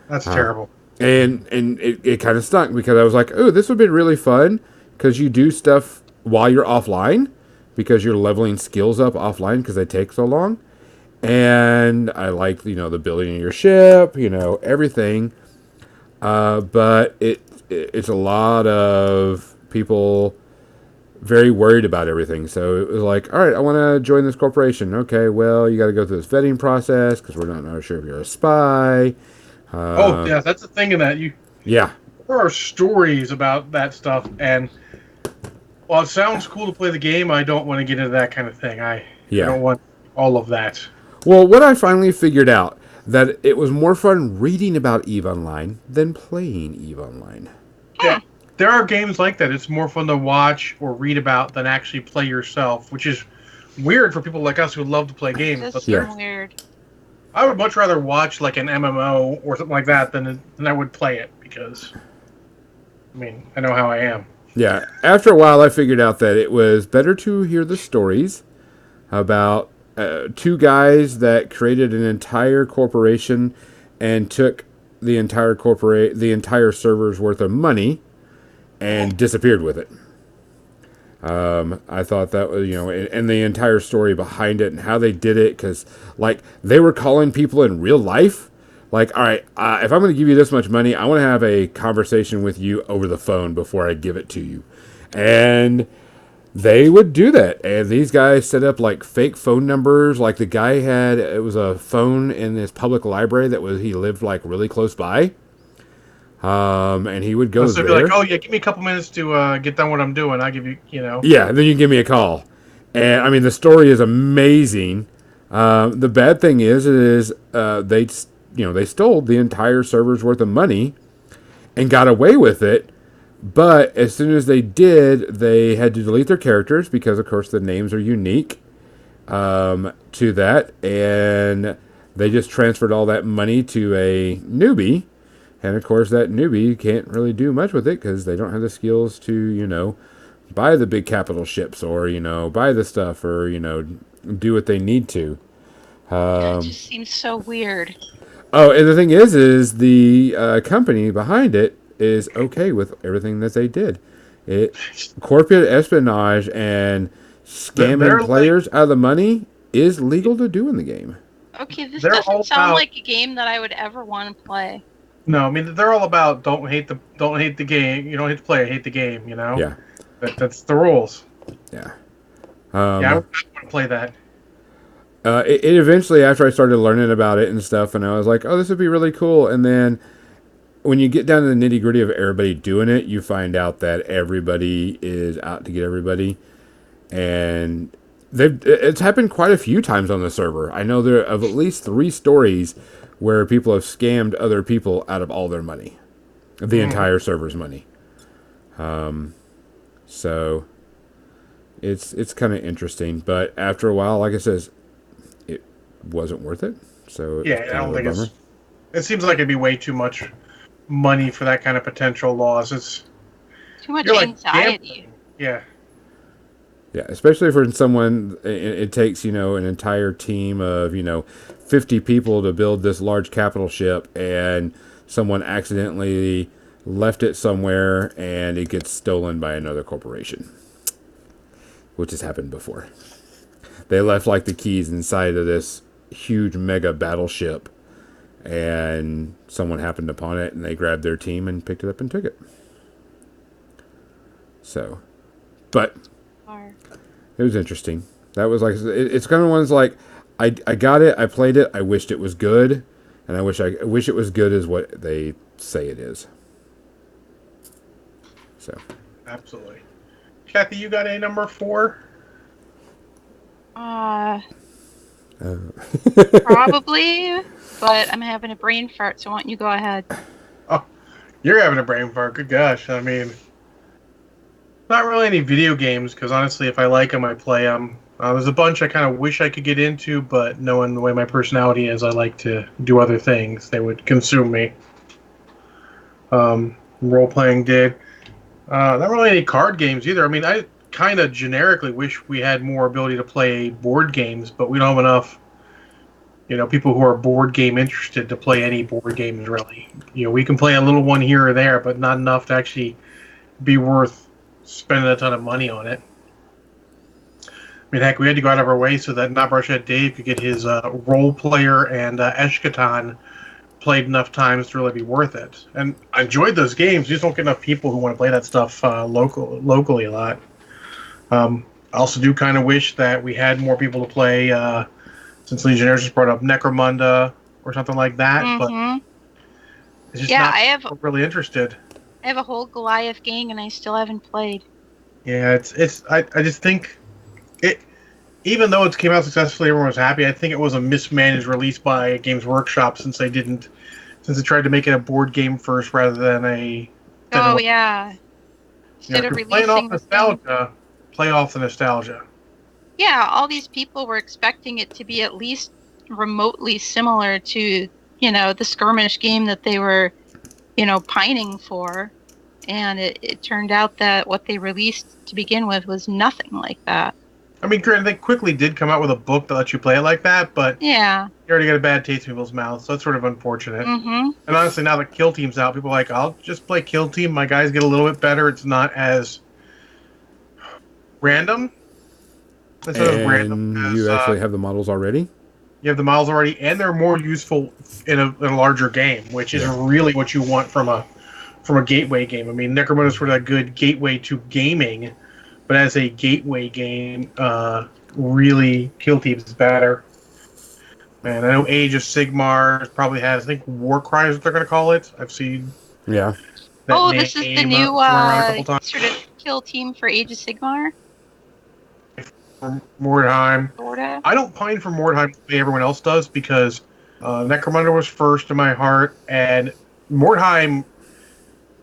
That's terrible. And it kind of stunk because I was like, oh, this would be really fun because you do stuff while you're offline because you're leveling skills up offline because they take so long. And I like, the building of your ship, everything. But it's a lot of people very worried about everything. So it was like, all right, I want to join this corporation. Okay, well, you got to go through this vetting process because we're not sure if you're a spy. Yeah, that's the thing in that Yeah. There are stories about that stuff, and while it sounds cool to play the game, I don't want to get into that kind of thing. I don't want all of that. Well, what I finally figured out, that it was more fun reading about EVE Online than playing EVE Online. Yeah, there are games like that. It's more fun to watch or read about than actually play yourself, which is weird for people like us who love to play games. That's But so weird. I would much rather watch an MMO or something like that than I would play it because, I know how I am. Yeah, after a while I figured out that it was better to hear the stories about two guys that created an entire corporation and took the entire server's worth of money and disappeared with it. I thought that was, and the entire story behind it and how they did it, because they were calling people in real life. All right, if I'm going to give you this much money, I want to have a conversation with you over the phone before I give it to you. And they would do that. And these guys set up fake phone numbers. The guy it was a phone in his public library he lived really close by. And he would go So there. be oh yeah, give me a couple minutes to get done what I'm doing. I'll give you, Yeah, then you can give me a call. And the story is amazing. The bad thing is they stole the entire server's worth of money and got away with it. But as soon as they did, they had to delete their characters because, of course, the names are unique to that. And they just transferred all that money to a newbie. And, of course, that newbie can't really do much with it because they don't have the skills to, buy the big capital ships or, buy the stuff or, do what they need to. It just seems so weird. Oh, and the thing is the company behind it is okay with everything that they did. Corporate espionage and scamming players out of the money is legal to do in the game. Okay, this They're all doesn't sound about- like a game that I would ever want to play. No, they're all about don't hate the game. You don't hate the player, hate the game. Yeah. That's the rules. Yeah. Yeah, I would want to play that. It eventually, after I started learning about it and stuff, and I was like, oh, this would be really cool. And then when you get down to the nitty gritty of everybody doing it, you find out that everybody is out to get everybody. And it's happened quite a few times on the server. I know there are at least 3 stories where people have scammed other people out of all their money, the entire server's money. So it's kind of interesting, but after a while, like I says, it wasn't worth it. So it Yeah, was I kind don't of a think bummer. it seems like it'd be way too much money for that kind of potential loss. It's Too much you're like anxiety. gambling. Yeah. Yeah, especially for someone, it takes, an entire team of, 50 people to build this large capital ship, and someone accidentally left it somewhere and it gets stolen by another corporation, which has happened before. They left like the keys inside of this huge mega battleship, and someone happened upon it and they grabbed their team and picked it up and took it. So, but Or- it was interesting. That was like it's kind of ones like I got it, I played it, I wished it was good, and I wish it was good as what they say it is. So Absolutely. Kathy, you got a number 4? Probably, but I'm having a brain fart, so why don't you go ahead? Oh, you're having a brain fart. Good gosh. I mean, not really any video games, because honestly, if I like them, I play them. There's a bunch I kind of wish I could get into, but knowing the way my personality is, I like to do other things. They would consume me. Role playing did. Not really any card games either. I mean, I kind of generically wish we had more ability to play board games, but we don't have enough, people who are board game interested to play any board games really. We can play a little one here or there, but not enough to actually be worth spending a ton of money on it. I mean, heck, we had to go out of our way so that Not Brushhead Dave could get his role player and Eshkatan played enough times to really be worth it. And I enjoyed those games. You just don't get enough people who want to play that stuff locally a lot. I also do kind of wish that we had more people to play, since Legionnaires just brought up Necromunda or something like that, but Hmm. it's just Yeah, not I have really interested. a whole Goliath gang, and I still haven't played. Yeah, I just think it, even though it came out successfully, everyone was happy. I think it was a mismanaged release by Games Workshop since they tried to make it a board game first rather than a. Oh yeah. Instead If of you're playing off releasing the thing. nostalgia, play off the nostalgia. Yeah, all these people were expecting it to be at least remotely similar to, the skirmish game that they were, pining for. And it turned out that what they released to begin with was nothing like that. I mean, granted, they quickly did come out with a book that lets you play it like that, but Yeah. you already got a bad taste in people's mouths, so that's sort of unfortunate. Mm-hmm. And honestly, now that Kill Team's out, people are like, I'll just play Kill Team. My guys get a little bit better. It's not as random. It's not as random and as, you actually have the models already. you have the models already, and they're more useful in a larger game, which is really what you want from a gateway game. I mean, Necromunda is sort of a good gateway to gaming, but as a gateway game, really Kill Team is better. And I know Age of Sigmar probably has, I think Warcry is what they're going to call it. I've seen Yeah. that This is the name new thrown around a couple times. sort of kill team for Age of Sigmar, From Mordheim. sorta. I don't pine for Mordheim the way everyone else does because Necromunda was first in my heart, and Mordheim,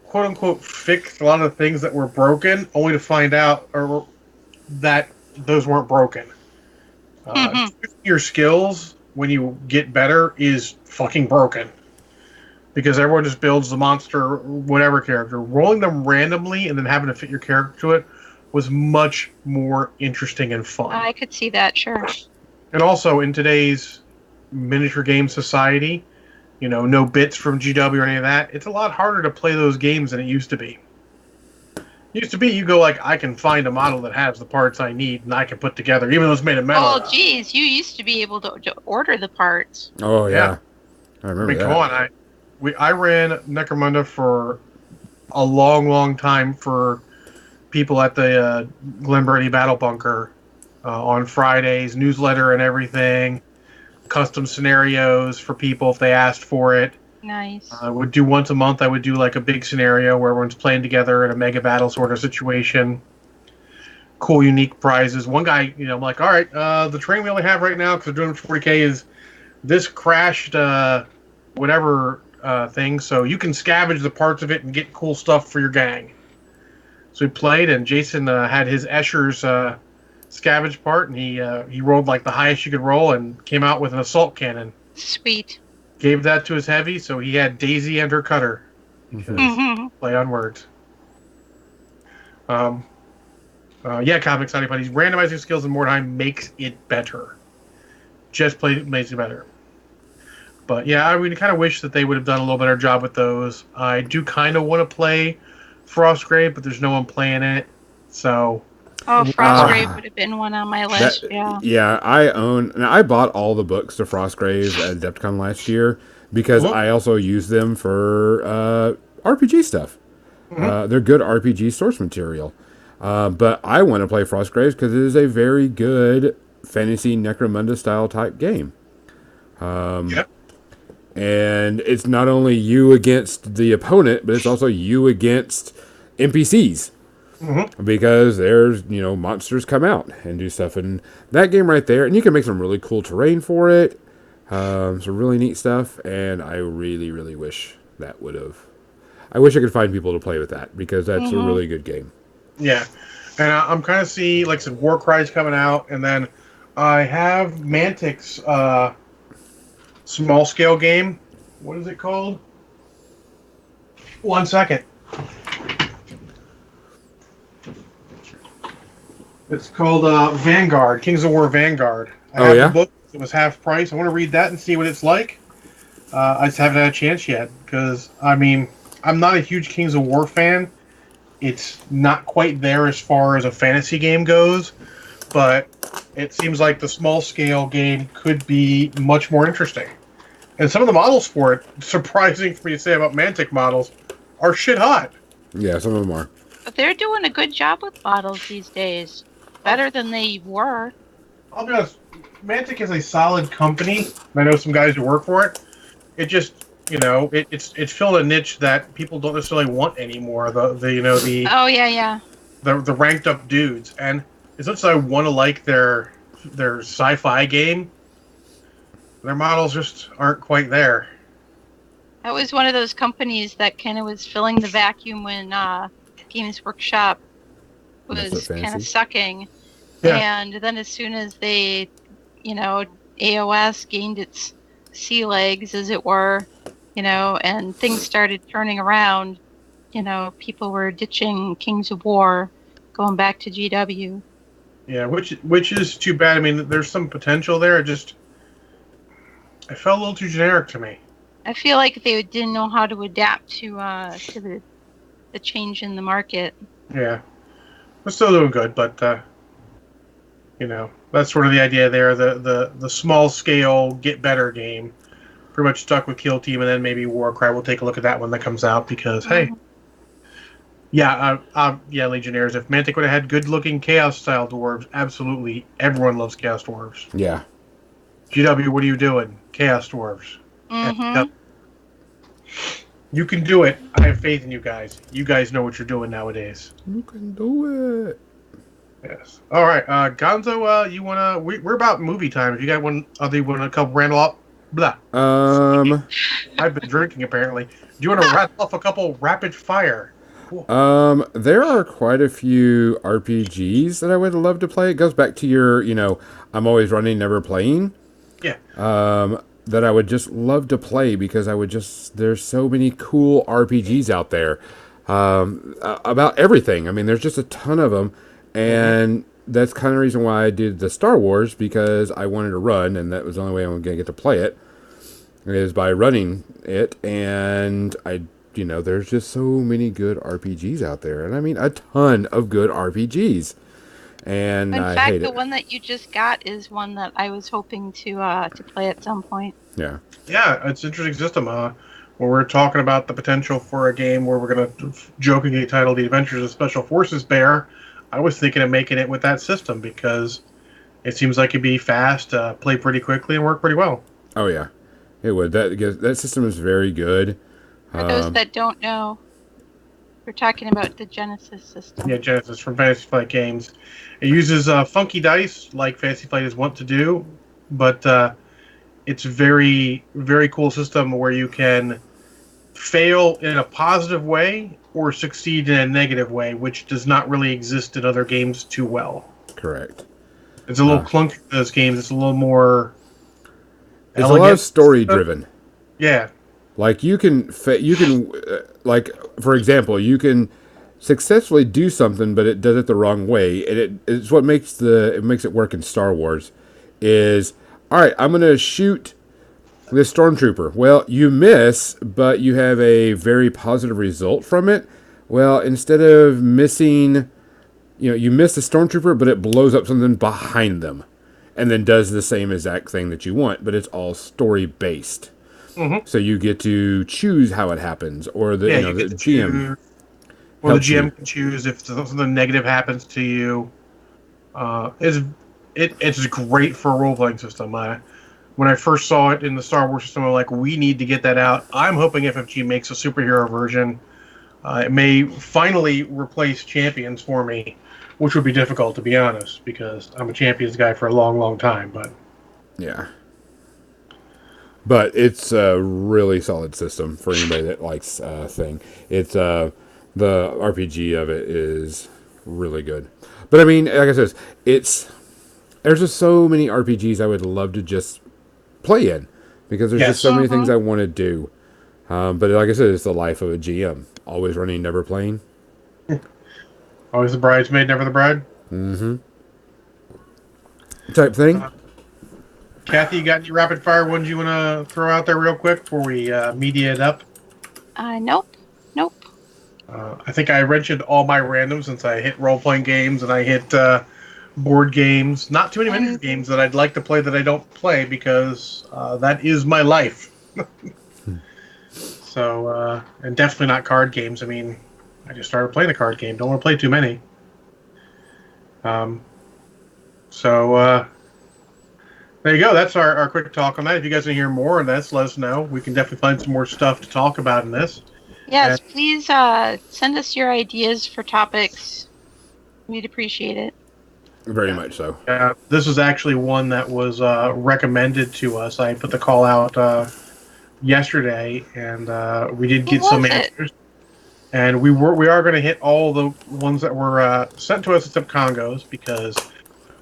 quote unquote, fixed a lot of the things that were broken, only to find out that those weren't broken. Your skills when you get better is fucking broken because everyone just builds the monster, whatever character. Rolling them randomly and then having to fit your character to it was much more interesting and fun. I could see that, sure. And also in today's miniature game society, no bits from GW or any of that, it's a lot harder to play those games than it used to be. Used to be, you go like, I can find a model that has the parts I need and I can put together, even though it's made of metal. Oh, geez, you used to be able to order the parts. Oh yeah. Yeah. I I remember mean, that. come on, I ran Necromunda for a long, long time for people at the Glen Burnie Battle Bunker on Fridays, newsletter and everything, custom scenarios for people if they asked for it. Nice. I would do once a month. I would do like a big scenario where everyone's playing together in a mega battle sort of situation. Cool, unique prizes. One guy, I'm like, all right, the train we only have right now because we're doing 40K is this crashed whatever thing, so you can scavenge the parts of it and get cool stuff for your gang. So we played, and Jason had his Escher's scavenge part, and he rolled like the highest you could roll and came out with an assault cannon. Sweet. Gave that to his heavy, so he had Daisy and her cutter. Mm-hmm. Play on words. Comic Exciting Buddies. Randomizing skills in Mordheim makes it better. Makes it better. But yeah, I would kind of wish that they would have done a little better job with those. I do kind of want to play Frostgrave, but there's no one playing it. So. Oh, Frostgrave would have been one on my list. Yeah, I bought all the books to Frostgrave at Adepticon last year because I also use them for RPG stuff. They're good RPG source material. But I want to play Frostgraves because it is a very good fantasy Necromunda style type game. Yep. And it's not only you against the opponent, but it's also you against NPCs. Because there's, monsters come out and do stuff. And that game right there, and you can make some really cool terrain for it. Some really neat stuff. And I really, really wish that would have. I wish I could find people to play with that because that's a really good game. Yeah. And I'm kind of see, like, some Warcry's coming out. And then I have Mantic's small scale game. What is it called? 1 second. It's called Vanguard, Kings of War Vanguard. I have the book. It was half price. I want to read that and see what it's like. I just haven't had a chance yet because, I'm not a huge Kings of War fan. It's not quite there as far as a fantasy game goes, but it seems like the small scale game could be much more interesting. And some of the models for it, surprising for me to say about Mantic models, are shit hot. Yeah, some of them are. But they're doing a good job with models these days. Better than they were. I'll be honest, Mantic is a solid company. I know some guys who work for it. It just, it's filled a niche that people don't necessarily want anymore. The ranked up dudes, and as much as I want to like their sci-fi game, their models just aren't quite there. That was one of those companies that kind of was filling the vacuum when Games Workshop was kind of sucking. Yeah. And then as soon as they, AOS gained its sea legs, as it were, and things started turning around, people were ditching Kings of War, going back to GW. Yeah, which is too bad. I mean, there's some potential there. It felt a little too generic to me. I feel like they didn't know how to adapt to the change in the market. Yeah. We're still doing good, but that's sort of the idea there. The small scale get better game. Pretty much stuck with Kill Team, and then maybe Warcry. We'll take a look at that when that comes out because Legionnaires. If Mantic would have had good looking Chaos style dwarves, absolutely everyone loves Chaos dwarves. Yeah. GW, what are you doing? Chaos dwarves. You can do it. I have faith in you guys. You guys know what you're doing nowadays. You can do it. Yes. All right, Gonzo. You wanna? We're about movie time. If you got one, you want a couple Randall up? Blah. I've been drinking apparently. Do you want to rattle off a couple rapid fire? Cool. There are quite a few RPGs that I would love to play. It goes back to your, I'm always running, never playing. Yeah. That I would just love to play because there's so many cool RPGs out there about everything. I mean, there's just a ton of them, and that's kind of the reason why I did the Star Wars, because I wanted to run, and that was the only way I'm going to get to play it, is by running it, and there's just so many good RPGs out there, and I mean, a ton of good RPGs. And in fact, the one that you just got is one that I was hoping to play at some point. Yeah. Yeah, it's an interesting system. When we're talking about the potential for a game where we're going to jokingly title The Adventures of Special Forces Bear, I was thinking of making it with that system because it seems like it'd be fast, play pretty quickly, and work pretty well. Oh yeah, it would. That system is very good. For those that don't know, we're talking about the Genesis system. Yeah, Genesis from Fantasy Flight Games. It uses funky dice like Fantasy Flight is wont to do, but it's very, very cool system where you can fail in a positive way or succeed in a negative way, which does not really exist in other games too well. Correct. It's a little clunky in those games. It's a little more. It's a lot of story driven. Yeah. Like you can like for example, you can successfully do something, but it does it the wrong way, and it's what makes it work in Star Wars. Is all right. I'm gonna shoot this stormtrooper. Well, you miss, but you have a very positive result from it. Well, instead of missing, you miss the stormtrooper, but it blows up something behind them, and then does the same exact thing that you want. But it's all story based. Mm-hmm. So you get to choose how it happens, or the GM. Or the GM can choose if something negative happens to you. It's great for a role playing system. When I first saw it in the Star Wars system, I'm like, we need to get that out. I'm hoping FFG makes a superhero version. It may finally replace Champions for me, which would be difficult, to be honest, because I'm a Champions guy for a long, long time. But yeah. But it's a really solid system for anybody that likes thing. It's the RPG of it is really good. But I mean, like I said, there's just so many RPGs I would love to just play in because there's just so many things I want to do. But like I said, it's the life of a GM. Always running, never playing. Always the bridesmaid, never the bride. Mm-hmm. Type thing. Kathy, you got any rapid fire ones you want to throw out there real quick before we media it up? Nope. I think I mentioned all my randoms since I hit role-playing games and I hit board games. Not too many miniature games that I'd like to play that I don't play because that is my life. So, and definitely not card games. I mean, I just started playing a card game. Don't want to play too many. There you go. That's our quick talk on that. If you guys want to hear more on this, let us know. We can definitely find some more stuff to talk about in this. Yes, please send us your ideas for topics. We'd appreciate it. Very much so. This was actually one that was recommended to us. I put the call out yesterday, and we did get some answers. And we are going to hit all the ones that were sent to us except Congos because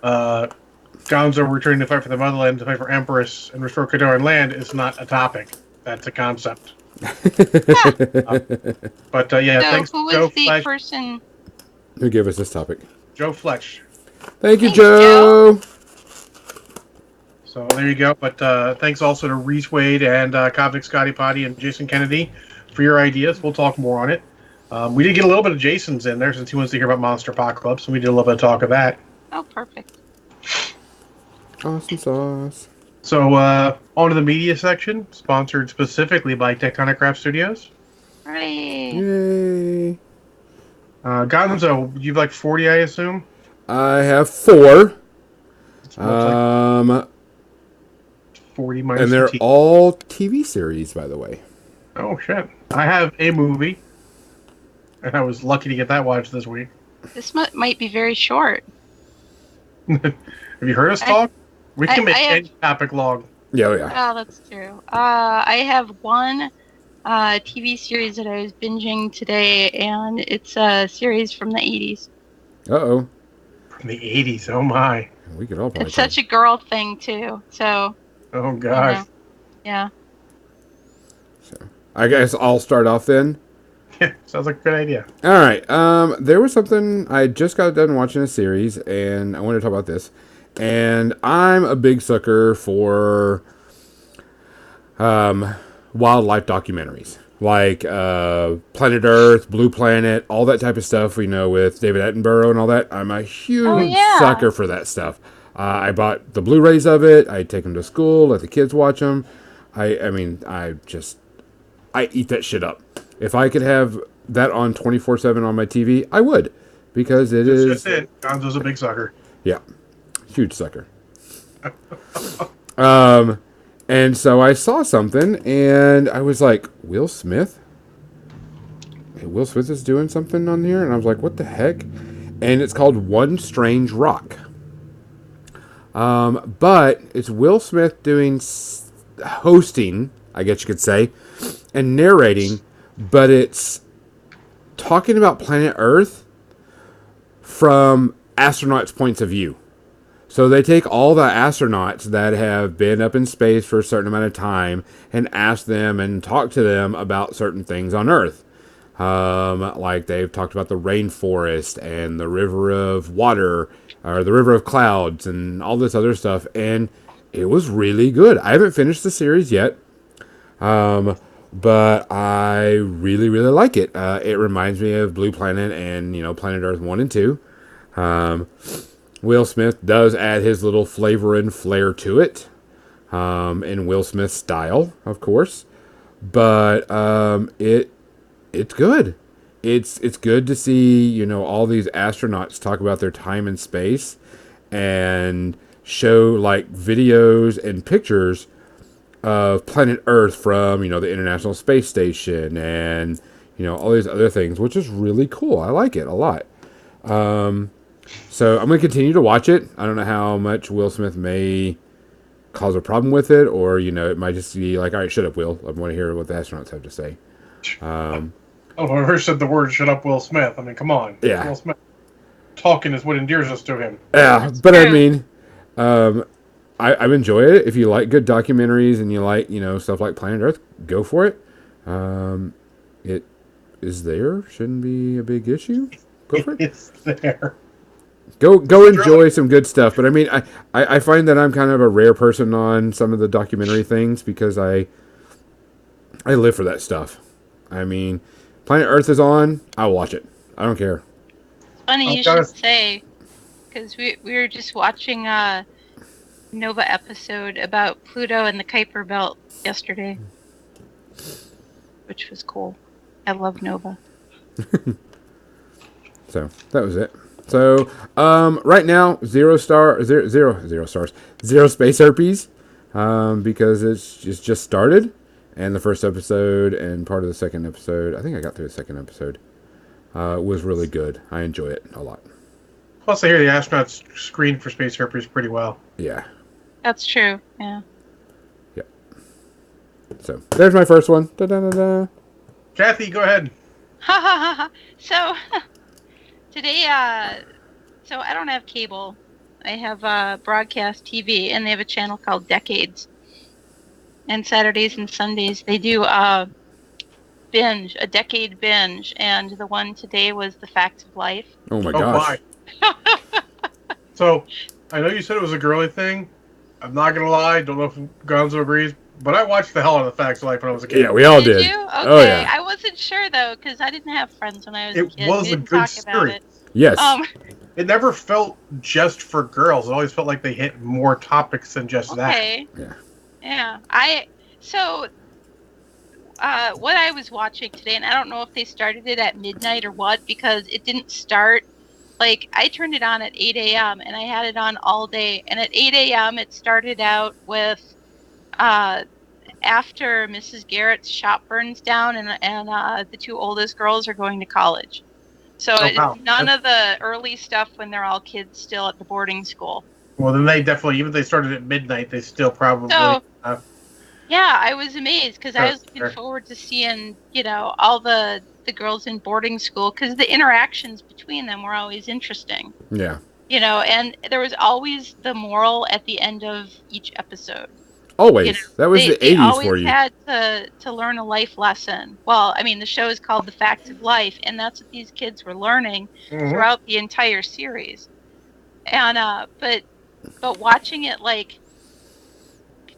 Gonzo returning to fight for the motherland, to fight for Empress, and restore Kadoran land is not a topic. That's a concept. But thanks who was Joe the Fletch. person Who gave us this topic? Joe Fletch. Thank you, Thanks, Joe. So there you go. But thanks also to Reese Wade and Cosmic Scotty Potty and Jason Kennedy for your ideas. We'll talk more on it. We did get a little bit of Jason's in there since he wants to hear about Monster Apocalypse, and we did a little bit of talk of that. Oh, perfect. Awesome sauce. So on to the media section, sponsored specifically by Tectonic Craft Studios. Hooray. Yay. Gonzo, you've like 40, I assume? I have 4. Like 40 minus And they're 15. all TV series, by the way. Oh, shit. I have a movie, and I was lucky to get that watched this week. This might be very short. Have you heard us talk? We can make any topic long. Yeah, yeah. Oh, that's true. I have one TV series that I was binging today, and it's a series from the 80s. Uh-oh. From the 80s, oh my. We could all probably It's such a girl thing, too. So, Oh, gosh. yeah. So, I guess I'll start off then. Yeah, sounds like a good idea. All right. There was something I just got done watching a series, and I wanted to talk about this. And I'm a big sucker for wildlife documentaries, like Planet Earth, Blue Planet, all that type of stuff. We know with David Attenborough and all that. I'm a huge sucker for that stuff. I bought the Blu-rays of it. I take them to school, let the kids watch them. I eat that shit up. If I could have that on 24/7 on my TV, I would, because it is. That's just it. Gonzo's a big sucker. Yeah. Huge sucker. And so I saw something, and I was like, Will Smith? Hey, Will Smith is doing something on here? And I was like, what the heck? And it's called One Strange Rock. But it's Will Smith doing hosting, I guess you could say, and narrating, but it's talking about planet Earth from astronauts' points of view. So they take all the astronauts that have been up in space for a certain amount of time and ask them and talk to them about certain things on Earth. Like they've talked about the rainforest and the river of water, or the river of clouds, and all this other stuff. And it was really good. I haven't finished the series yet, but I really, really like it. It reminds me of Blue Planet and, Planet Earth 1 and 2. Will Smith does add his little flavor and flair to it, in Will Smith style, of course. But it's good. It's good to see, all these astronauts talk about their time in space and show like videos and pictures of planet Earth from, the International Space Station and, all these other things, which is really cool. I like it a lot. So I'm going to continue to watch it. I don't know how much Will Smith may cause a problem with it, or, it might just be like, all right, shut up, Will. I want to hear what the astronauts have to say. Whoever said the word "shut up, Will Smith"? I mean, come on. Yeah. Will Smith talking is what endears us to him. Yeah, That's but true. I mean, I've enjoyed it. If you like good documentaries and you like, stuff like Planet Earth, go for it. It is there. Shouldn't be a big issue. Go for it. It's there. Go enjoy some good stuff. But I mean, I find that I'm kind of a rare person on some of the documentary things because I live for that stuff. I mean, Planet Earth is on, I'll watch it. I don't care. Funny Oh, you guys. should say, because we were just watching a Nova episode about Pluto and the Kuiper Belt yesterday, which was cool. I love Nova. So that was it. So right now, zero stars, zero space herpes, because it's just started, and the first episode and part of the second episode, I think I got through the second episode, was really good. I enjoy it a lot. Plus, I hear the astronauts screen for space herpes pretty well. Yeah. That's true. Yeah. So there's my first one. Da-da-da-da. Kathy, go ahead. Ha ha ha ha. So today, so I don't have cable. I have broadcast TV, and they have a channel called Decades. And Saturdays and Sundays they do a decade binge, and the one today was The Facts of Life. Oh my gosh. My. So, I know you said it was a girly thing. I'm not gonna lie. Don't know if Gonzo agrees, but I watched the hell out of The Facts of Life when I was a kid. Yeah, we all did. You? Okay. Oh yeah. I wasn't sure though, because I didn't have friends when I was a It kid. was We a didn't good talk about story. it. Yes. It never felt just for girls. It always felt like they hit more topics than just that. Okay. Yeah. Yeah. What I was watching today, and I don't know if they started it at midnight or what, because it didn't start. Like, I turned it on at 8 a.m. and I had it on all day. And at 8 a.m. it started out with after Mrs. Garrett's shop burns down and the two oldest girls are going to college. So Oh, wow. it's none of the early stuff when they're all kids still at the boarding school. Well, then they definitely, even if they started at midnight, they still probably. So- Yeah, I was amazed because I was looking Sure. forward to seeing, all the girls in boarding school, because the interactions between them were always interesting. Yeah. And there was always the moral at the end of each episode. Always. That was they, the they 80s always for you. had to learn a life lesson. Well, I mean, the show is called The Facts of Life, and that's what these kids were learning Mhm. throughout the entire series. And but watching it like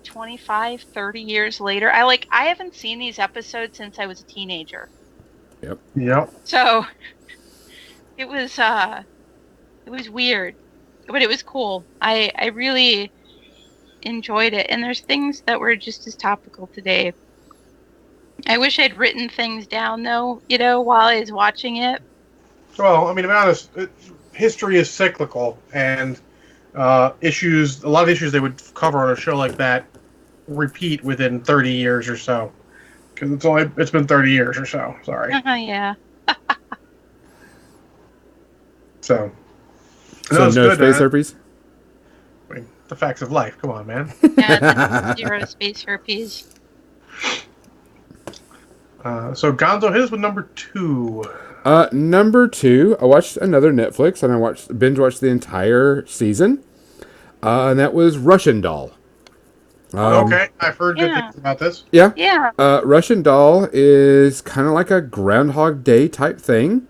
25, 30 years later, I haven't seen these episodes since I was a teenager. Yep. So it was weird, but it was cool. I really enjoyed it, and there's things that were just as topical today. I wish I'd written things down though, while I was watching it. Well, I mean, to be honest, history is cyclical, and issues, a lot of issues they would cover on a show like that repeat within 30 years or so. Because it's been 30 years or so. Sorry. Yeah. So. So it's no good, space man. herpes? I mean, the facts of life. Come on, man. Yeah, 0 space herpes. So Gonzo, hit us with number 2. Number 2, I watched another Netflix, and I binge watched the entire season, and that was Russian Doll. Okay, I've heard good Yeah. things about this. Yeah. Yeah. Russian Doll is kind of like a Groundhog Day type thing.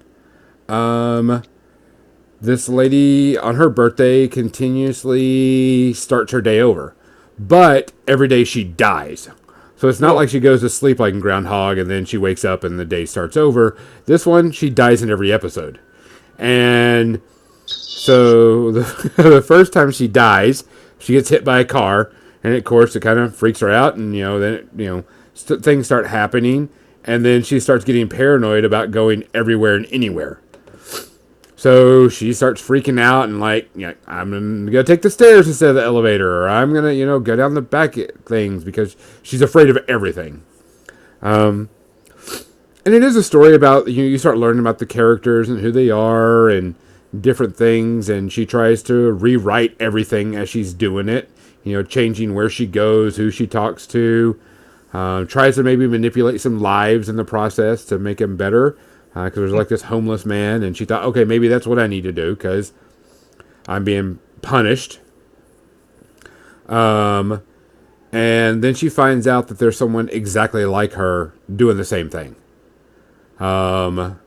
This lady on her birthday continuously starts her day over, but every day she dies. So it's not like she goes to sleep like in Groundhog and then she wakes up and the day starts over. This one, she dies in every episode. And so the first time she dies, she gets hit by a car, and of course it kind of freaks her out, and then things start happening, and then she starts getting paranoid about going everywhere and anywhere. So she starts freaking out and I'm gonna take the stairs instead of the elevator, or I'm gonna go down the back things, because she's afraid of everything. And it is a story about you start learning about the characters and who they are and different things, and she tries to rewrite everything as she's doing it. Changing where she goes, who she talks to, tries to maybe manipulate some lives in the process to make them better. Because there's like this homeless man, and she thought, okay, maybe that's what I need to do because I'm being punished. And then she finds out that there's someone exactly like her doing the same thing. And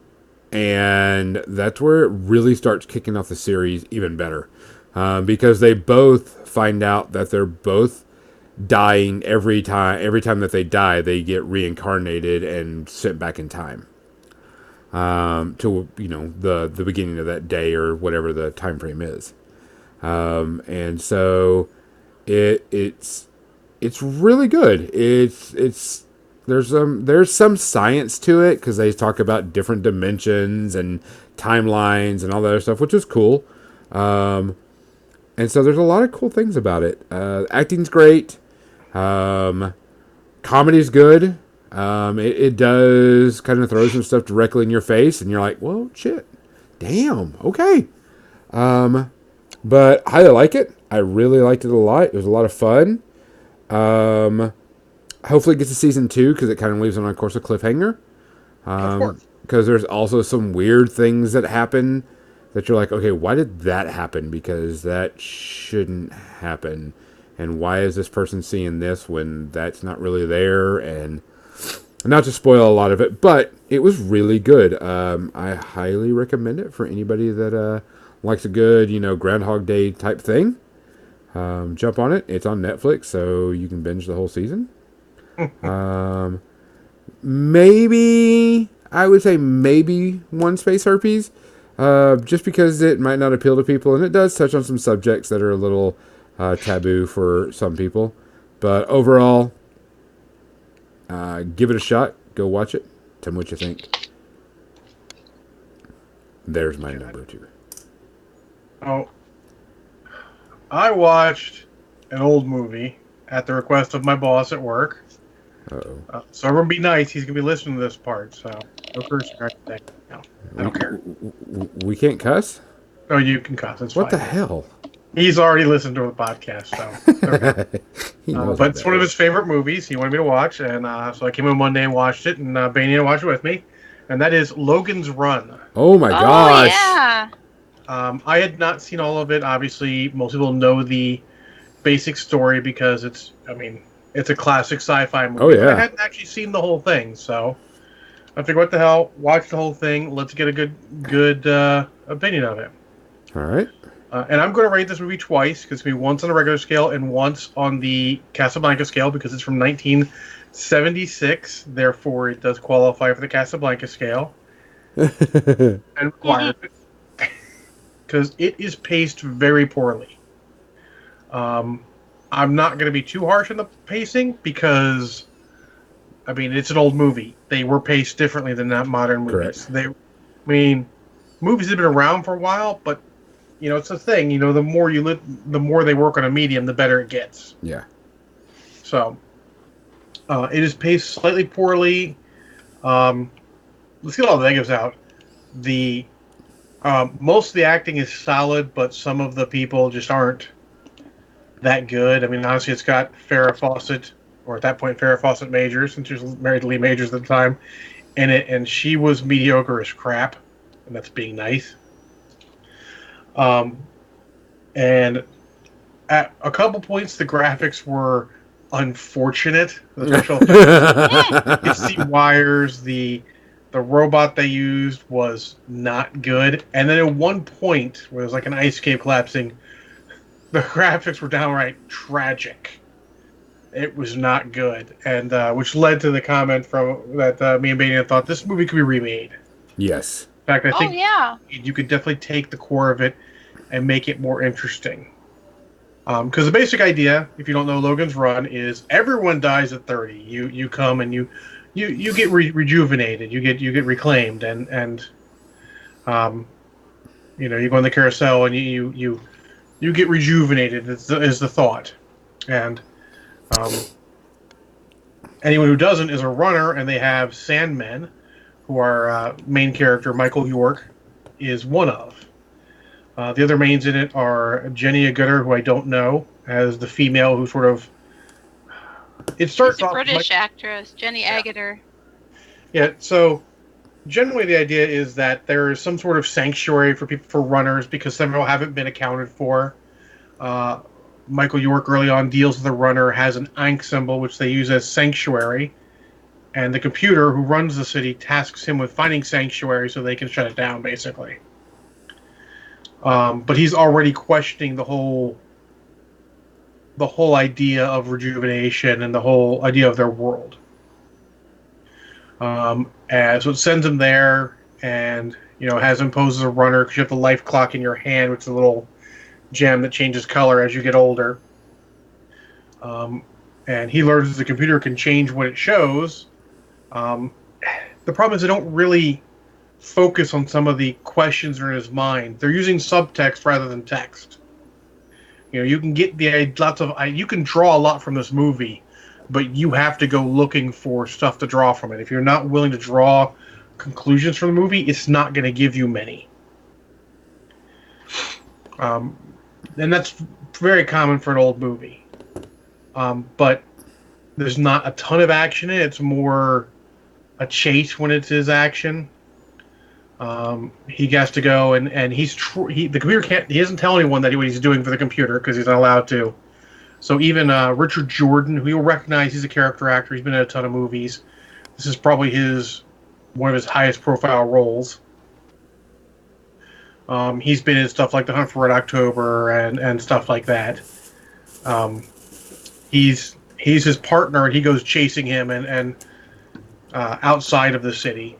that's where it really starts kicking off the series even better. Because they both find out that they're both dying every time. Every time that they die, they get reincarnated and sent back in time. To the beginning of that day or whatever the time frame is, and so it's really good. There's some science to it because they talk about different dimensions and timelines and all that other stuff, which is cool. And so there's a lot of cool things about it. Acting's great. Comedy's good. It does kind of throw some stuff directly in your face, and you're like, well, shit. Damn. Okay. But I like it. I really liked it a lot. It was a lot of fun. Hopefully it gets to season 2 because it kind of leaves on, of course, a cliffhanger. Of course. Because there's also some weird things that happen that you're like, okay, why did that happen? Because that shouldn't happen. And why is this person seeing this when that's not really there? And not to spoil a lot of it, but it was really good. I highly recommend it for anybody that likes a good, Groundhog Day type thing. Jump on it. It's on Netflix, so you can binge the whole season. Maybe, I would say maybe one space herpes, just because it might not appeal to people, and it does touch on some subjects that are a little taboo for some people. But overall, give it a shot. Go watch it. Tell me what you think. There's my number 2. Oh, I watched an old movie at the request of my boss at work. Uh-oh. So everyone be nice. He's going to be listening to this part. So no cursing or anything. No, I don't care. We can't cuss? Oh, you can cuss. It's What fine. the hell? He's already listened to the podcast. So, okay. He knows But what it's that one of is. his favorite movies. He wanted me to watch. And so I came in one day and watched it. And Baney watched it with me. And that is Logan's Run. Oh my Oh, gosh. yeah. I had not seen all of it. Obviously, most people know the basic story because it's a classic sci-fi movie. Oh, yeah. But I hadn't actually seen the whole thing, so I figured, what the hell? Watch the whole thing. Let's get a good opinion of it. All right. And I'm going to rate this movie twice because it's going to be once on the regular scale and once on the Casablanca scale because it's from 1976. Therefore, it does qualify for the Casablanca scale and requires it because it is paced very poorly. I'm not going to be too harsh on the pacing because, it's an old movie. They were paced differently than that modern movies. Correct. Movies have been around for a while, but it's a thing. The more the more they work on a medium, the better it gets. Yeah. So, it is paced slightly poorly. Let's get all the negatives out. The most of the acting is solid, but some of the people just aren't that good. I mean, honestly, it's got Farrah Fawcett, or at that point, Farrah Fawcett Majors, since she was married to Lee Majors at the time, in it, and she was mediocre as crap, and that's being nice. And at a couple points, the graphics were unfortunate. The special effects, you see wires, the robot they used was not good. And then at one point, where there's like an ice cave collapsing, the graphics were downright tragic. It was not good, and which led to the comment from that me and Bania thought this movie could be remade. Yes. In fact, I Oh think yeah. you could definitely take the core of it and make it more interesting. Because the basic idea, if you don't know Logan's Run, is everyone dies at 30. You come and you get rejuvenated. You get reclaimed, and you go in the carousel and you get rejuvenated. Is the thought, and anyone who doesn't is a runner, and they have Sandmen, who our main character Michael York is one of. The other mains in it are Jenny Agutter, who I don't know, as the female who sort of. It starts She's a off British actress, Jenny Agutter. Yeah, so generally the idea is that there is some sort of sanctuary for runners because several haven't been accounted for. Michael York early on deals with a runner, has an Ankh symbol which they use as sanctuary, and the computer who runs the city tasks him with finding sanctuary so they can shut it down, basically. But he's already questioning the whole idea of rejuvenation and the whole idea of their world. And so it sends him there, and has him pose as a runner because you have the life clock in your hand, which is a little gem that changes color as you get older. And he learns that the computer can change what it shows. The problem is they don't really focus on some of the questions that are in his mind. They're using subtext rather than text. You can get you can draw a lot from this movie, but you have to go looking for stuff to draw from it. If you're not willing to draw conclusions from the movie, it's not going to give you many. And that's very common for an old movie. But there's not a ton of action in it. It's more a chase when it's his action. He has to go and the computer can't. He doesn't tell anyone that what he's doing for the computer because he's not allowed to. So even Richard Jordan, who you'll recognize, he's a character actor. He's been in a ton of movies. This is probably one of his highest profile roles. He's been in stuff like The Hunt for Red October and stuff like that. He's his partner, and he goes chasing him and outside of the city.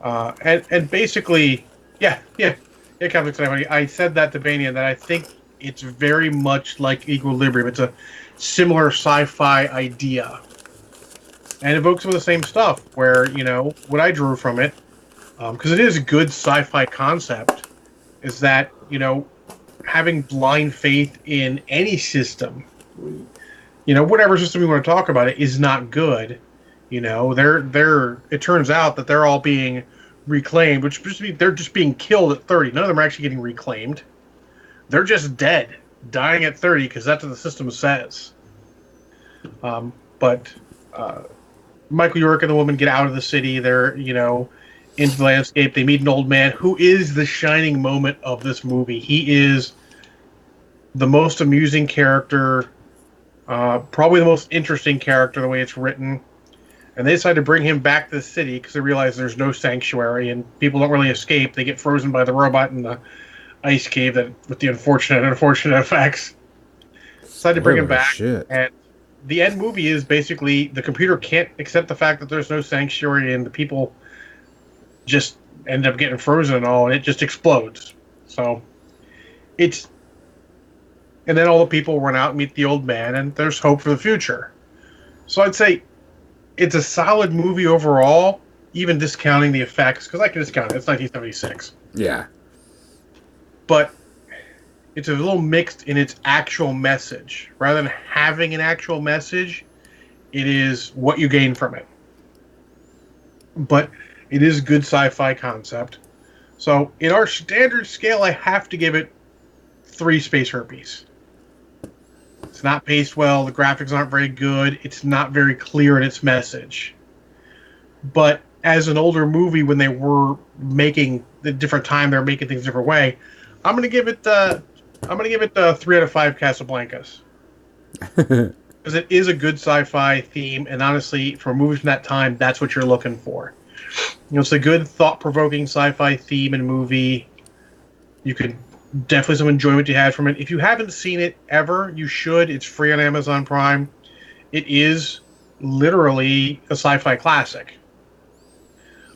And basically, Captain Ceremony. I said that to Bania that I think it's very much like Equilibrium. It's a similar sci-fi idea, and evokes some of the same stuff. Where what I drew from it, because it is a good sci-fi concept, is that having blind faith in any system, whatever system you want to talk about, it is not good. It turns out that they're all being reclaimed, which means they're just being killed at 30. None of them are actually getting reclaimed. They're just dead, dying at 30 because that's what the system says. But Michael York and the woman get out of the city. They're, into the landscape. They meet an old man who is the shining moment of this movie. He is the most amusing character, probably the most interesting character, the way it's written. And they decide to bring him back to the city because they realize there's no sanctuary and people don't really escape. They get frozen by the robot in the ice cave with the unfortunate effects. Decide to bring him back. Shit. And the end movie is basically the computer can't accept the fact that there's no sanctuary and the people just end up getting frozen and all, and it just explodes. So and then all the people run out and meet the old man, and there's hope for the future. So I'd say it's a solid movie overall, even discounting the effects, because I can discount it. It's 1976. Yeah. but it's a little mixed in its actual message. Rather than having an actual message, it is what you gain from it. But it is good sci-fi concept. So in our standard scale, I have to give it 3 space herpes. It's not paced well. The graphics aren't very good. It's not very clear in its message. But as an older movie, when they were making the different time, they're making things a different way. I'm gonna give it 3 out of 5 Casablancas. Because it is a good sci-fi theme, and honestly, for movies from that time, that's what you're looking for. It's a good, thought-provoking sci-fi theme and movie. You could definitely some enjoyment you had from it. If you haven't seen it ever, you should. It's free on Amazon Prime. It is literally a sci-fi classic.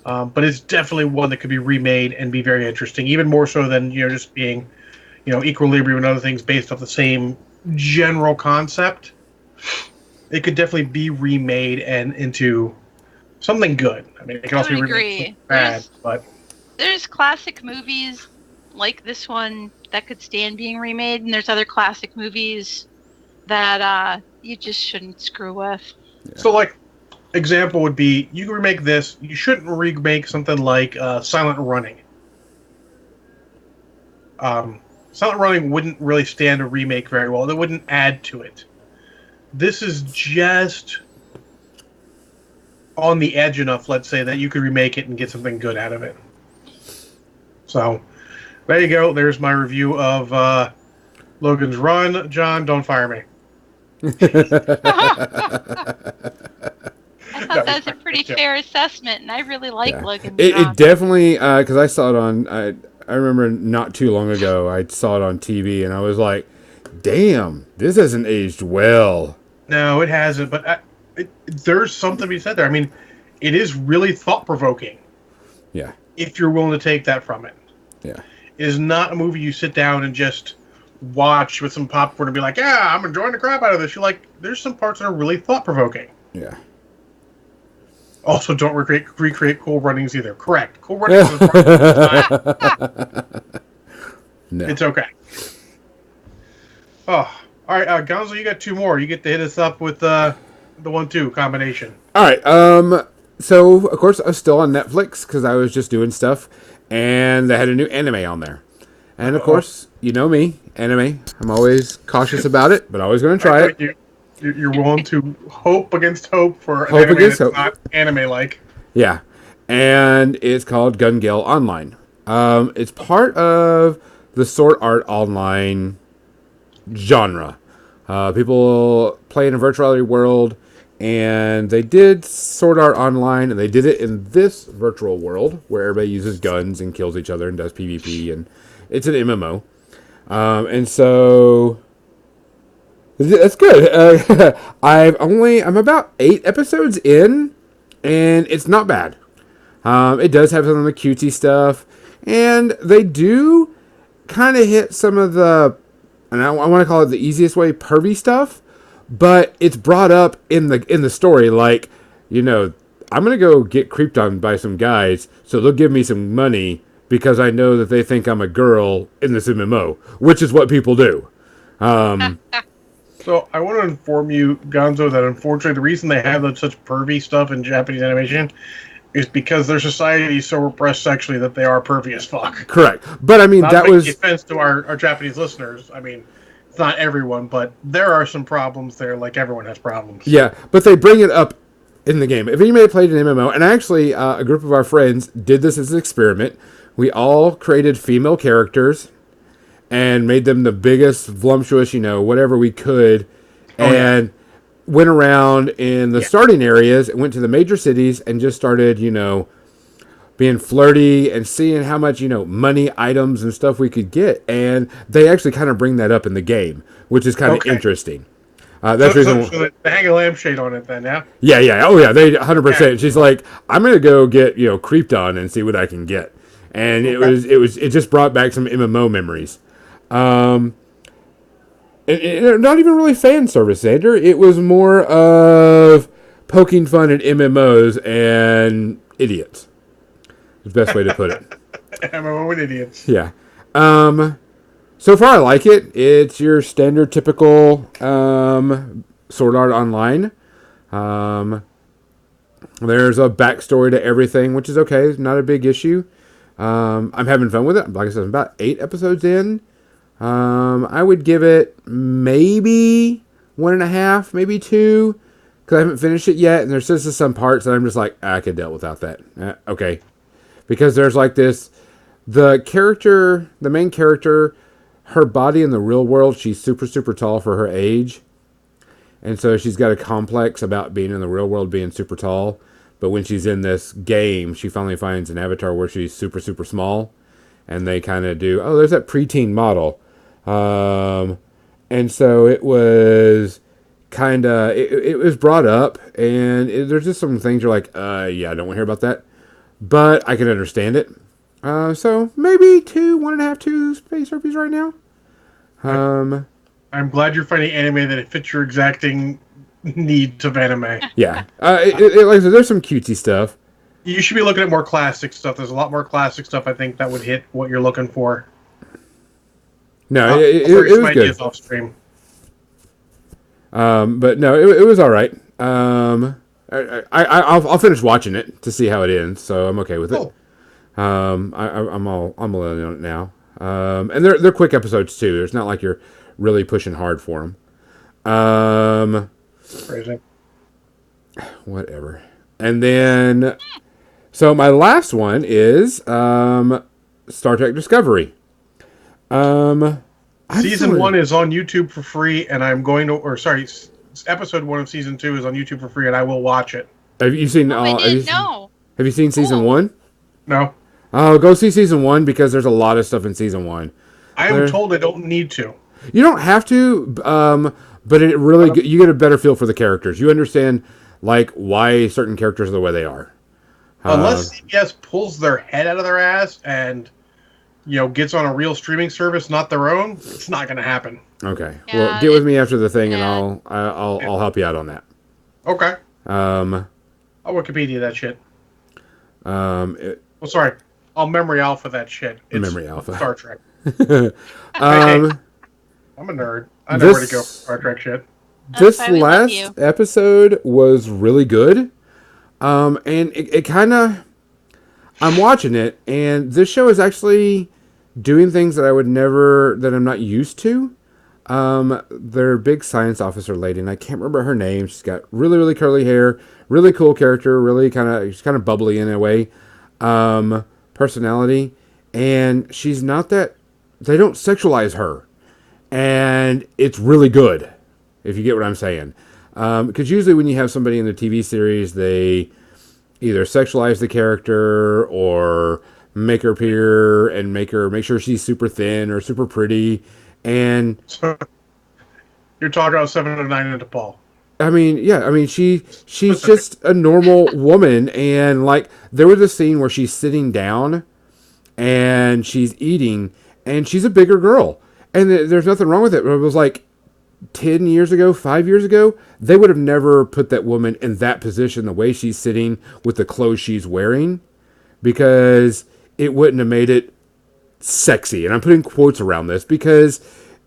But it's definitely one that could be remade and be very interesting, even more so than just being, Equilibrium and other things based off the same general concept. It could definitely be remade and into something good. I mean, it can also be remade bad, but there's classic movies like this one that could stand being remade, and there's other classic movies that you just shouldn't screw with. Yeah. So, like, example would be, you can remake this. You shouldn't remake something like Silent Running. Silent Running wouldn't really stand a remake very well. It wouldn't add to it. This is just on the edge enough, let's say, that you could remake it and get something good out of it. So, there you go. There's my review of Logan's Run. John, don't fire me. I thought that was a pretty fair assessment, and I really like Logan's Run. It definitely, because I saw it on, I remember not too long ago, I saw it on TV, and I was like, damn, this hasn't aged well. No, it hasn't, but there's something to be said there. I mean, it is really thought-provoking. Yeah. If you're willing to take that from it. Yeah. It is not a movie you sit down and just watch with some popcorn and be like, yeah, I'm enjoying the crap out of this. You're like, there's some parts that are really thought-provoking. Yeah. Also, don't recreate Cool Runnings either. Correct. Cool Runnings is No. It's okay. Oh, all right, Gonzo, you got 2 more. You get to hit us up with the 1-2 combination. All right. So of course I was still on Netflix because I was just doing stuff, and they had a new anime on there. And of course, you know me, anime. I'm always cautious about it, but always going to try it. You're willing to hope against hope for an Hope anime against that's hope. not anime-like. Yeah, and it's called Gun Gale Online. It's part of the Sword Art Online genre. People play in a virtual reality world, and they did Sword Art Online, and they did it in this virtual world where everybody uses guns and kills each other and does PvP, and it's an MMO. And so that's good. I'm about 8 episodes in, and it's not bad. It does have some of the cutesy stuff, and they do kind of hit some of the, and I want to call it the easiest way, pervy stuff, but it's brought up in the story, like, I'm gonna go get creeped on by some guys, so they'll give me some money because I know that they think I'm a girl in this MMO, which is what people do. So I want to inform you, Gonzo, that unfortunately the reason they have such pervy stuff in Japanese animation is because their society is so repressed sexually that they are pervy as fuck. Correct. But I mean, not that was offense to our Japanese listeners. I mean, it's not everyone, but there are some problems there, like everyone has problems. Yeah, but they bring it up in the game. If anybody played an MMO, and actually a group of our friends did this as an experiment, we all created female characters and made them the biggest, voluptuous, whatever we could, and went around in the starting areas and went to the major cities and just started, being flirty and seeing how much, money, items, and stuff we could get. And they actually kind of bring that up in the game, which is kind of interesting. That's so they hang a lampshade on it then, yeah? Yeah. Oh, yeah, they 100%. Yeah. She's like, I'm going to go get, creeped on and see what I can get. And it just brought back some MMO memories. And not even really fan service, Xander. It was more of poking fun at MMOs and idiots. The best way to put it. MMO and idiots. Yeah. So far, I like it. It's your standard, typical Sword Art Online. There's a backstory to everything, which is okay. It's not a big issue. I'm having fun with it. Like I said, I'm about 8 episodes in. I would give it maybe 1.5, maybe 2, because I haven't finished it yet. And there's just some parts that I'm just like, I could deal without that. Okay. Because there's like this, the main character, her body in the real world, she's super, super tall for her age. And so she's got a complex about being in the real world, being super tall. But when she's in this game, she finally finds an avatar where she's super, super small. And they kind of do, oh, there's that preteen model. And so it was kind of, it was brought up. And there's just some things you're like, yeah, I don't want to hear about that. But I can understand it. So maybe 1.5, 2 space herpes right now. I'm glad you're finding anime that it fits your exacting needs of anime. Yeah. Like I said, there's some cutesy stuff. You should be looking at more classic stuff. There's a lot more classic stuff, I think, that would hit what you're looking for. No, it some was ideas good. off stream. But no, it was all right. I'll finish watching it to see how it ends, so I'm okay with it. Cool. I'm all on it now. And they're quick episodes too. It's not like you're really pushing hard for them. Crazy. Whatever. And then, so my last one is Star Trek Discovery. Season 1 is on YouTube for free, and I'm going to, episode 1 of season 2 is on YouTube for free, and I will watch it. Have you seen? I didn't know. Have you seen season Cool. 1? No. Oh, go see season 1 because there's a lot of stuff in season 1. I am told I don't need to. You don't have to, but it really you get a better feel for the characters. You understand like why certain characters are the way they are. Unless CBS pulls their head out of their ass and gets on a real streaming service, not their own, it's not going to happen. Okay. Yeah, Well, get with me after the thing, yeah. and I'll help you out on that. Okay. Um, I'll Wikipedia that shit. it, Well, sorry. I'll memory alpha that shit. It's Memory alpha. Star Trek. um, I'm a nerd. I know where to go for Star Trek shit. this That's why we love you. last episode was really good. And it kind of, I'm watching it, and this show is actually doing things that I'm not used to. Their big science officer lady, and I can't remember her name. She's got really, really curly hair, really cool character, she's kind of bubbly in a way, personality, and she's not that, they don't sexualize her, and it's really good, if you get what I'm saying. Because usually when you have somebody in the TV series, they either sexualize the character or make her appear and make sure she's super thin or super pretty. And So you're talking about 7 of 9 into Paul. I mean, yeah, I mean she's just a normal woman, and like there was a scene where she's sitting down and she's eating, and she's a bigger girl, and there's nothing wrong with it. But it was like 10 years ago, 5 years ago, they would have never put that woman in that position the way she's sitting with the clothes she's wearing, because it wouldn't have made it sexy. And I'm putting quotes around this because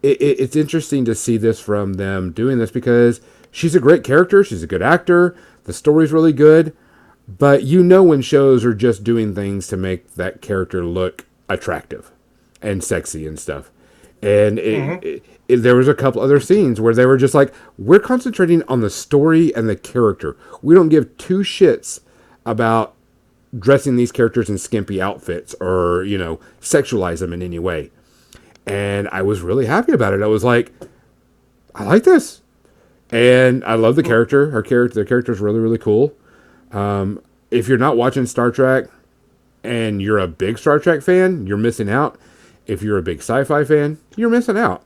it's interesting to see this from them doing this, because she's a great character. She's a good actor. The story's really good. But when shows are just doing things to make that character look attractive and sexy and stuff. And there was a couple other scenes where they were just like, we're concentrating on the story and the character. We don't give two shits about dressing these characters in skimpy outfits or, sexualize them in any way. And I was really happy about it. I was like, I like this. And I love the character. The character is really, really cool. If you're not watching Star Trek and you're a big Star Trek fan, you're missing out. If you're a big sci-fi fan, you're missing out.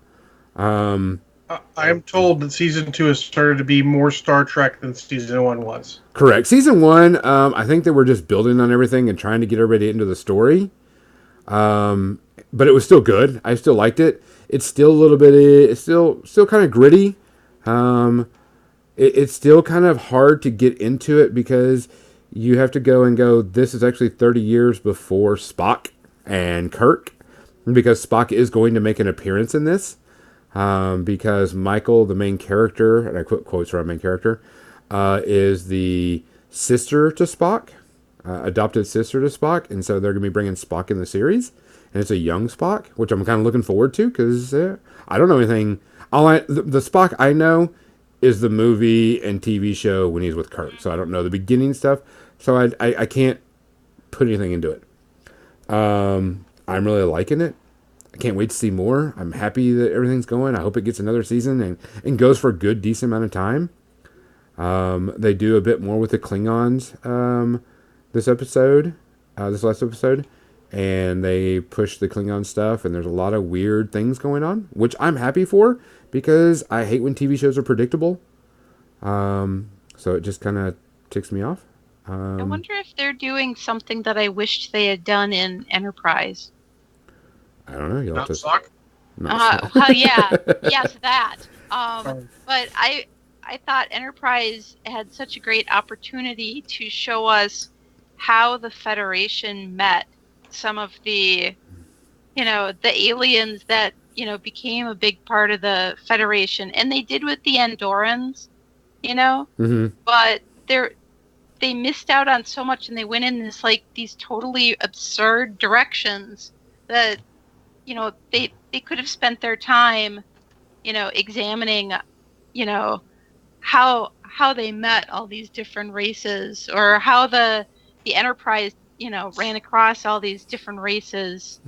I am told that season 2 has started to be more Star Trek than season 1 was. Correct. Season 1, I think they were just building on everything and trying to get everybody into the story. But it was still good. I still liked it. It's still a little bit, it's still kind of gritty. It's still kind of hard to get into it because you have to go, this is actually 30 years before Spock and Kirk. because Spock is going to make an appearance in this. Because Michael, the main character, and I quote quotes around main character, is the sister to Spock, adopted sister to Spock, and so they're going to be bringing Spock in the series, and it's a young Spock, which I'm kind of looking forward to because I don't know anything. The Spock I know is the movie and TV show when he's with Kirk, so I don't know the beginning stuff, so I can't put anything into it. I'm really liking it. I can't wait to see more. I'm happy that everything's going. I hope it gets another season and goes for a good, decent amount of time. They do a bit more with the Klingons this last episode, and they push the Klingon stuff, and there's a lot of weird things going on, which I'm happy for because I hate when TV shows are predictable. So it just kind of ticks me off. I wonder if they're doing something that I wished they had done in Enterprise. I don't know. You'll have Not to suck. Well, yeah, yes, that. But I thought Enterprise had such a great opportunity to show us how the Federation met some of the, the aliens that, became a big part of the Federation. And they did with the Andorans, Mm-hmm. but they missed out on so much, and they went in this, these totally absurd directions that, they could have spent their time, examining, how they met all these different races, or how the Enterprise, ran across all these different races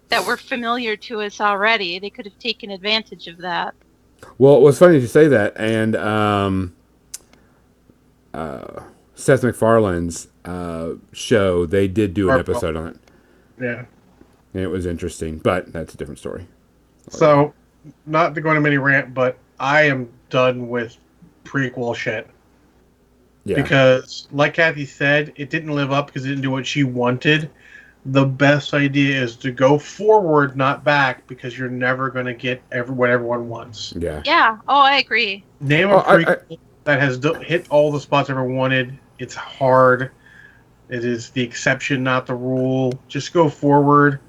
that were familiar to us already. They could have taken advantage of that. Well, it was funny you say that, and Seth MacFarlane's show, they did do an episode on it. Yeah. And it was interesting, but that's a different story. So, not to go on a mini rant, but I am done with prequel shit. Yeah. Because, like Kathy said, it didn't live up because it didn't do what she wanted. The best idea is to go forward, not back, because you're never going to get what everyone wants. Yeah. Yeah. Oh, I agree. Name a prequel that has hit all the spots everyone wanted. It's hard. It is the exception, not the rule. Just go forward.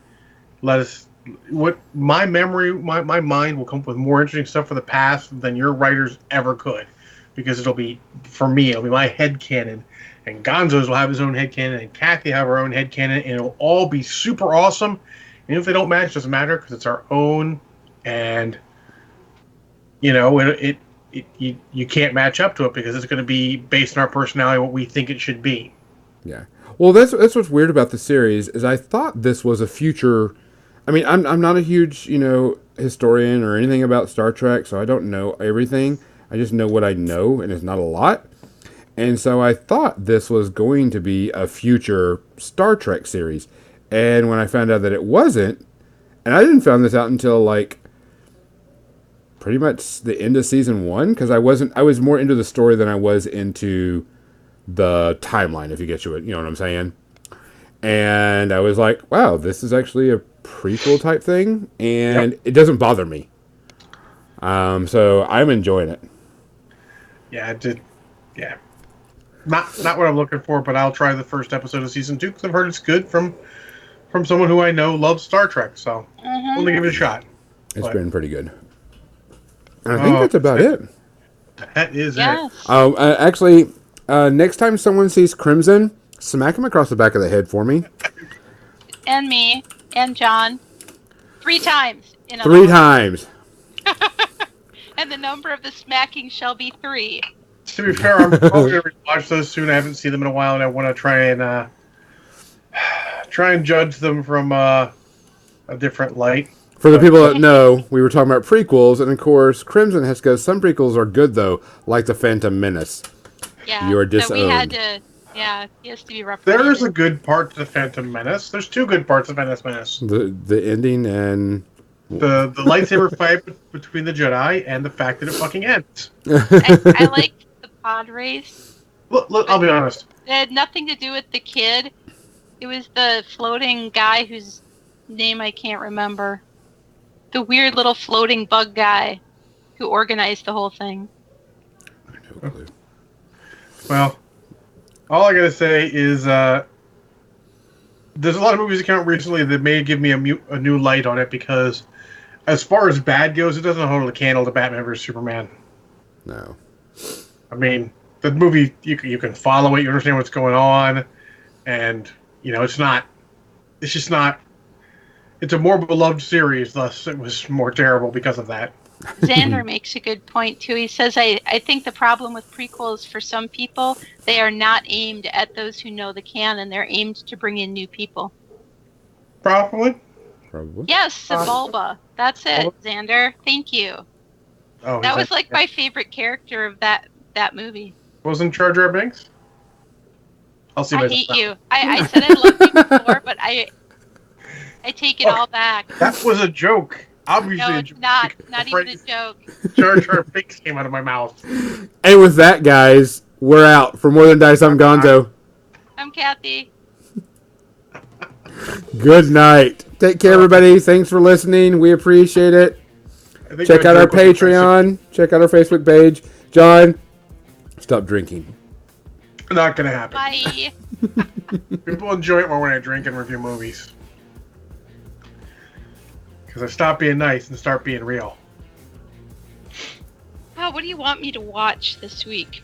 Let us. What my memory, my mind will come up with more interesting stuff for the past than your writers ever could, because it'll be, for me, it'll be my headcanon, and Gonzo's will have his own headcanon, and Kathy will have her own headcanon, and it'll all be super awesome. And if they don't match, it doesn't matter because it's our own, and you can't match up to it because it's going to be based on our personality, what we think it should be. Yeah. Well, that's what's weird about the series is I thought this was a future. I mean, I'm not a huge historian or anything about Star Trek, so I don't know everything. I just know what I know, and it's not a lot. And so I thought this was going to be a future Star Trek series. And when I found out that it wasn't, and I didn't find this out until pretty much the end of season 1, because I was more into the story than I was into the timeline, if you get you know what I'm saying. And I was like, wow, this is actually a prequel type thing, and It doesn't bother me. So I'm enjoying it. Yeah, it did. Yeah, not what I'm looking for, but I'll try the first episode of season 2 because I've heard it's good from someone who I know loves Star Trek. So I'm gonna give it a shot. It's been pretty good. And I think that's about it. That is Yes. it. Actually, next time someone sees Crimson, smack him across the back of the head for me. And me and John 3 times. In a 3 row. times. And the number of the smacking shall be 3. To be fair, I'm probably going to watch those soon. I haven't seen them in a while, and I want to try and judge them from a different light. For the people that know, we were talking about prequels, and of course, Crimson has goes, some prequels are good, though, like The Phantom Menace. Yeah. You are So disowned. we had to. Yeah, he has to be represented. There is a good part to the Phantom Menace. There's 2 good parts of Phantom Menace. The ending and... The lightsaber fight between the Jedi and the fact that it fucking ends. I liked the pod race. Look, I'll be honest. It had nothing to do with the kid. It was the floating guy whose name I can't remember. The weird little floating bug guy who organized the whole thing. No clue. Well, all I gotta say is, there's a lot of movies that came out recently that may give me a new light on it because, as far as bad goes, it doesn't hold a candle to Batman vs Superman. No. I mean, the movie you can follow it, you understand what's going on, and it's not. It's just not. It's a more beloved series, thus it was more terrible because of that. Xander makes a good point too. He says, I think the problem with prequels for some people, they are not aimed at those who know the canon. They're aimed to bring in new people. Probably. Yes, Sebulba. That's it, Xander. Thank you. Oh, that was like my favorite character of that movie. Wasn't Jar Jar Binks? I hate you. I said I loved you before, but I take it all back. That was a joke. Obviously, no, it's not even a joke. Jar Jar Binks came out of my mouth. And with that, guys, we're out. For More Than Dice, I'm Gonzo. I'm Kathy. Good night. Take care, everybody. Thanks for listening. We appreciate it. Check out our Patreon. Check out our Facebook page. John, stop drinking. Not gonna happen. Bye. People enjoy it more when I drink and review movies. Because I stop being nice and start being real. Oh, what do you want me to watch this week?